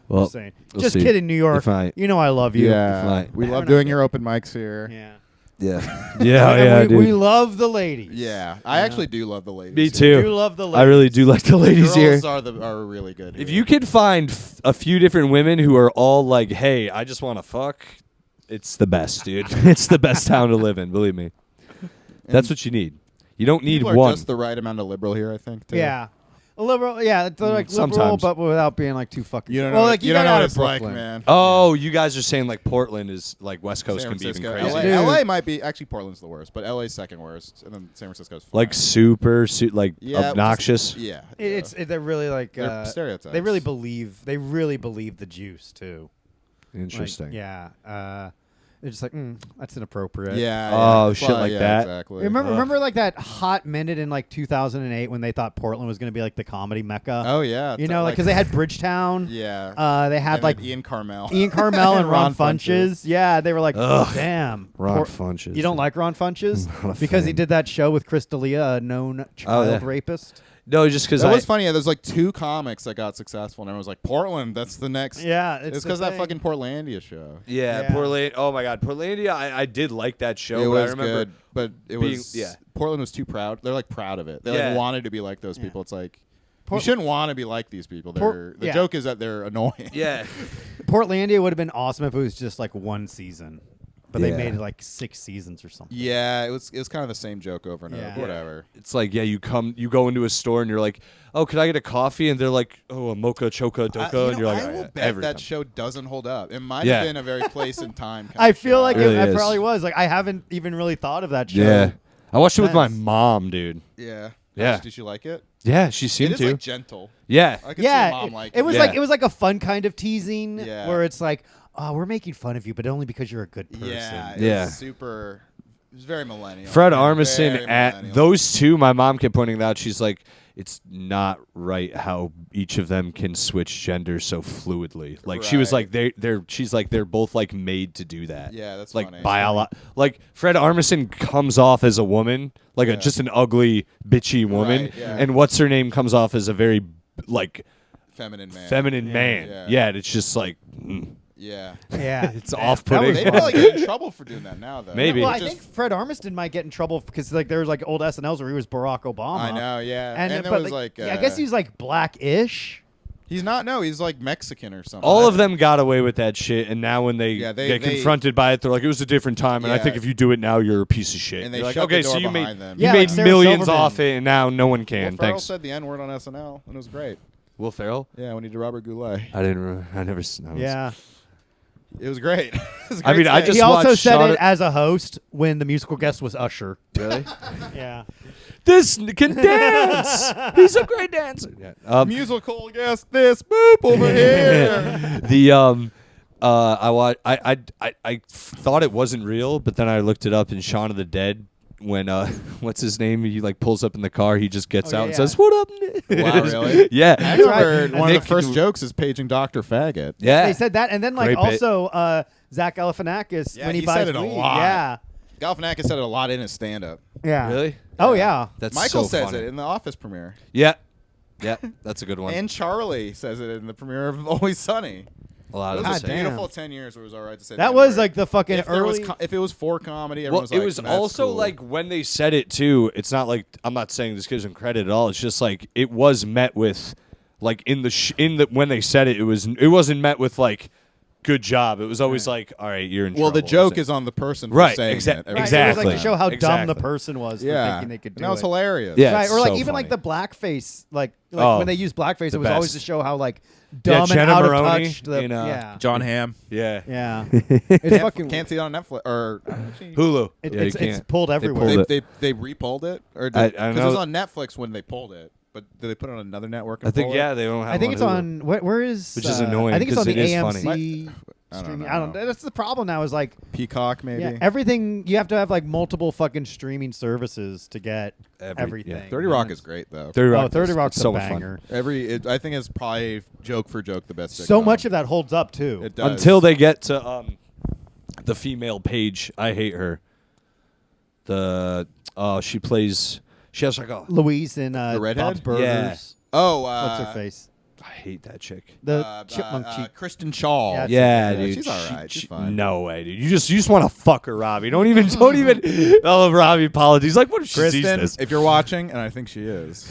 Well, Just saying. we'll Just see. kidding, New York. If I- You know I love you. Yeah, Fine. we I love don't know. doing your open mics here. Yeah. Yeah. yeah, And yeah, we, dude. we love the ladies. Yeah, I actually do love the ladies. Me here. We too. do love the ladies. I really do like the ladies here. Girls are really good. If here. you could find a few different women who are all like, "Hey, I just want to fuck," it's the best, dude. It's the best town to live in. Believe me. That's what you need. You don't need people are one. just the right amount of liberal here, I think. Too. Yeah. A liberal, yeah, they're like liberal, Sometimes. but without being like too fucking. You don't know. well, what- like you don't get know out what of it's like, Brooklyn. man. Oh, you guys are saying like Portland is like West Coast San can be even Francisco. crazy. LA, Dude. LA might be actually Portland's the worst, but LA's second worst, and then San Francisco's fine. Like super, like Yeah, obnoxious. just- yeah, They're really like They're stereotypes. They really believe the juice too. Interesting. Like, yeah, they're just like that's inappropriate. Yeah. Oh, That's shit why- like yeah, that? Exactly. Remember like that hot minute in like 2008 when they thought Portland was going to be like the comedy mecca. Oh yeah. You know, like because they had Bridgetown. Yeah. They had And like then Ian Carmel. Ian Carmel and Ron Ron Funches. Yeah, they were like, Ugh. damn. Ron Funches. You don't like Ron Funches Not a because he fan. did that show with Chris D'Elia, a known child yeah. rapist. No, just because That I was funny. Yeah, there's like 2 comics that got successful, and everyone was like, Portland, that's the next. Yeah, It's because that fucking Portlandia show. Yeah, Yeah. Portland. Oh my God, Portlandia. I did like that show. It but was I remember good, but it being- was. yeah. Portland was too proud. They're like proud of it. They Yeah. like wanted to be like those people. It's like you Port- shouldn't want to be like these people. The Yeah. joke is that they're annoying. Yeah, Portlandia would have been awesome if it was just like one season, but they Yeah. made it like 6 seasons or something. Yeah, it was kind of the same joke over and Yeah. over. Whatever. it's like you go into a store and you're like, oh, could I get a coffee? And they're like, oh, a mocha choca doka, and you're like, I will bet every that time. show doesn't hold up. It might Yeah. have been a very place and time. Kind I of feel show. like Really it is. probably was. Like I haven't even really thought of that show. Yeah, I watched it with my Sense. mom, dude. Yeah. Yeah. Did you like it? Yeah, she It seemed is to. like gentle. Yeah, I could see Yeah, mom it, like it was Yeah. like it was like a fun kind of teasing Yeah. where it's like, oh, we're making fun of you, but only because you're a good person. Yeah. It Yeah. Was super. It was very millennial. Fred Yeah, Armisen very at millennial. those two. My mom kept pointing out. She's like, it's not right how each of them can switch genders so fluidly. Like she was Right. like she's like they're both like made to do that. Yeah, that's like funny. like Fred Armisen comes off as a woman, like Yeah. just an ugly bitchy woman, Right, yeah. and what's her name comes off as a very like Feminine man. feminine man. Yeah. Yeah, and it's just like Yeah. Yeah. it's off-putting. They probably get in trouble for doing that now, though. Maybe. Well, I Just- think Fred Armisen might get in trouble because like there was like old SNLs where he was Barack Obama. I know, yeah. And, there but, was like. yeah, I guess he's like black-ish. He's not. No, he's like Mexican or something. All of them got away with that shit, and now when they, they- get they- confronted by it, they're like, "It was a different time." And I Yeah. think if you do it now, you're a piece of shit. And they You're like, shut okay, the so door you made behind them. Yeah, you like made Sarah millions Silverman. off it, and now no one Will can. Ferrell Thanks, said the N word on SNL, and it was great. Will Ferrell. Yeah, when he did Robert Goulet, I didn't. I never. I was- Yeah. it was great. It was a I great mean, I thing. just He also watched said Shaun it of- as a host when the musical guest was Usher. Really? Yeah. This can dance. He's a great dancer. Yeah. musical guest this boop over here. The I watched. I thought it wasn't real, but then I looked it up in Shaun of the Dead. When what's his name? He like pulls up in the car. He just gets Oh, out yeah, and yeah. says, "What up, Nick?" Wow, really? Yeah. I heard one Nick- of the first jokes is paging Dr. Faggot. Yeah. They said that, and then like Great bit. also Zach Galifianakis Yeah, when he he buys said it a weed. lot. Yeah. Galifianakis said it a lot in his stand-up. Yeah. Really? Oh yeah. That's Michael so says funny. it in the Office premiere. Yeah. Yeah, that's a good one. And Charlie says it in the premiere of Always Sunny. a lot It of was the a damn. beautiful 10 years where it was all right to say That the was N-word. like the fucking if there was early. if it was for comedy, Well, everyone was it like, was "That's also cool." like when they said it too. It's not like I'm not saying this gives them credit at all. It's just like it was met with, like in the when they said it, it wasn't met with like, good job. It was always like, all right, you're in well, the trouble. joke is on the person for Right, saying exact- it. every Right, single It was like to Exactly. show how dumb Exactly. the person was for Yeah, thinking they could do and that was it. hilarious. Yeah. Right, it's or like so even like funny. the blackface, like Oh, when they used blackface, the it was always best. to show how like Yeah, dumb and Jenna out Maroney of touch. The, in, yeah, John Hamm. Yeah. yeah, it's fucking. Can't see it on Netflix or Hulu. It, yeah, it's you can't. pulled They everywhere. pulled they, it. they re-pulled it or I because know- it was on Netflix when they pulled it, but did they put it on another network? And I think pull yeah, it? they don't have. I think it it's Hulu. on. Where is? Which is annoying I think it's on 'cause the it is funny. AMC I don't streaming. know. I don't. That's the problem now. Is like Peacock maybe. yeah, everything you have to have like multiple fucking streaming services to get everything. yeah. 30 Rock is great though. 30 Rock. 30 is Rock's so a much banger. fun. I think it's probably joke for joke the best. So sitcom. much of that holds up too. It does. Until they get to the female Paige. I hate her. She plays. She has like a. Louise in redhead? Bob's Burgers. Yeah. Oh, What's her face? I hate that chick. The chipmunk cheek. Kristen Shaw. Yeah, Yeah, Yeah, dude. she's all right. She's fine. No way, dude. You just want to fuck her, Robbie. Don't even. Oh, Robbie apologies. Like, what if she sees Kristen, this? if you're watching, and I think she is.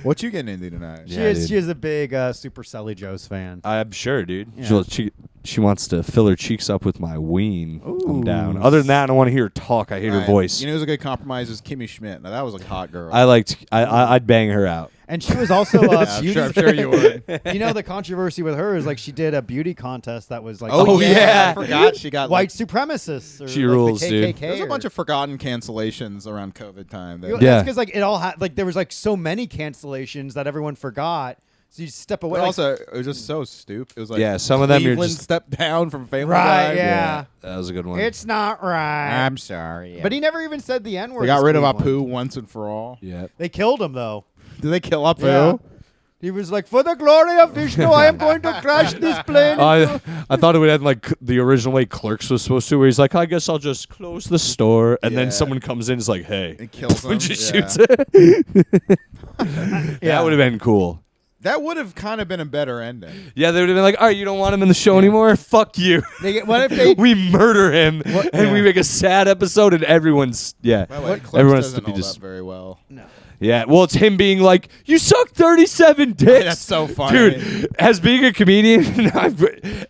What you getting into tonight? She Yeah, is. dude. She is a big Super Selli Joe's fan. I'm sure, dude. Yeah. She wants to fill her cheeks up with my ween. I'm Ooh. down. Other than that, I don't want to hear her talk. I hate her Right. voice. You know who's a good compromise is Kimmy Schmidt. Now that was a hot girl. I'd bang her out. And she was also a I'm beauty. sure you would. You know, the controversy with her is like she did a beauty contest that was like Oh, yeah. I forgot she got white supremacists. Or, She like, rules, the dude. KKK. There's a or- bunch of forgotten cancellations around COVID time. You know, That, Yeah. That's because like it all had like there was like so many cancellations that everyone forgot. So you step away. but like- also, it was just so stupid. It was like Yeah, some of them you're Cleveland just- stepped down from Family right? Guy. Yeah. That was a good one. It's not right. I'm sorry. But he never even said the N word. They got rid of Apu once and for all. yeah. They killed him though. Did they kill Apu? Yeah. He was like, "For the glory of Vishnu, I am going to crash this plane." I thought it would end like the original way Clerks was supposed to, where he's like, I guess I'll just close the store. And then Yeah. someone comes in and is like, hey. It kills them. And just Yeah. shoots it. Yeah. That would have been cool. That would have kind of been a better ending. Yeah, they would have been like, all right, you don't want him in the show anymore? Fuck you. What if they? We murder him and we yeah. make a sad episode and everyone's, yeah. By the way, Clerks Everyone's doesn't to be hold just- up very well. No. Yeah, well, it's him being like, you suck 37 dicks. That's so funny. Dude, as being a comedian,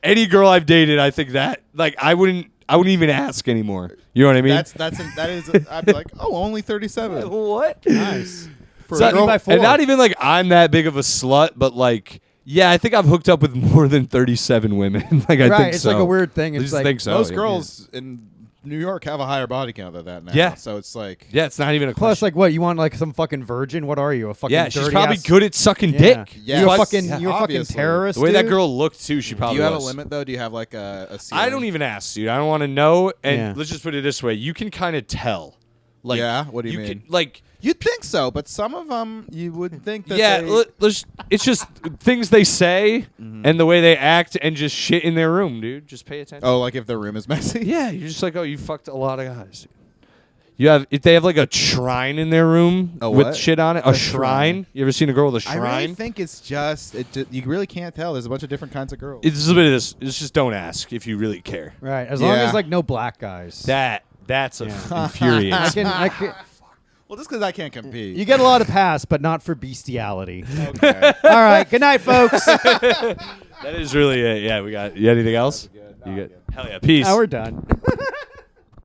any girl I've dated, I think that, like, I wouldn't even ask anymore. You know what I mean? That is. I'd be like, oh, only 37. What? Nice. For So- a girl- by four. and not even like I'm that big of a slut, but like, yeah, I think I've hooked up with more than 37 women. Like, I Right, think it's so. like a weird thing. I It's just like think so. Most yeah. girls in New York have a higher body count than that now. Yeah. So it's like, Yeah, it's not even a Plus, question. like, what you want? Like some fucking virgin? What are you? A fucking Yeah, she's dirty probably ass- good at sucking Yeah. dick. Yeah. You're a Plus- fucking. yeah, You're a fucking obviously. terrorist. The way that dude. girl looked too, she do probably you have was. a limit though? Do you have like a I ceiling? don't even ask, dude. I don't want to know. And Yeah. let's just put it this way: you can kind of tell. Like, Yeah? What do you mean? Can, like, You'd think so, but some of them you would think that. yeah, they, it's just things they say and the way they act and just shit in their room, dude. Just pay attention. oh, like if the room is messy. Yeah, you're just like, oh, you fucked a lot of guys. You have if they have like a shrine in their room A with what? shit on it. A shrine. You ever seen a girl with a I shrine? really think it's just you really can't tell. There's a bunch of different kinds of girls. It's a bit of this. It's just don't ask if you really care. Right. As long Yeah. as like no black guys. That's Yeah. infuriates. I can. well, just because I can't compete. You get a lot of pass, but not for bestiality. okay. All right. Good night, folks. That is really it. Yeah, we got. You got anything else? good. You No, got. Hell yeah. Peace. Now we're done.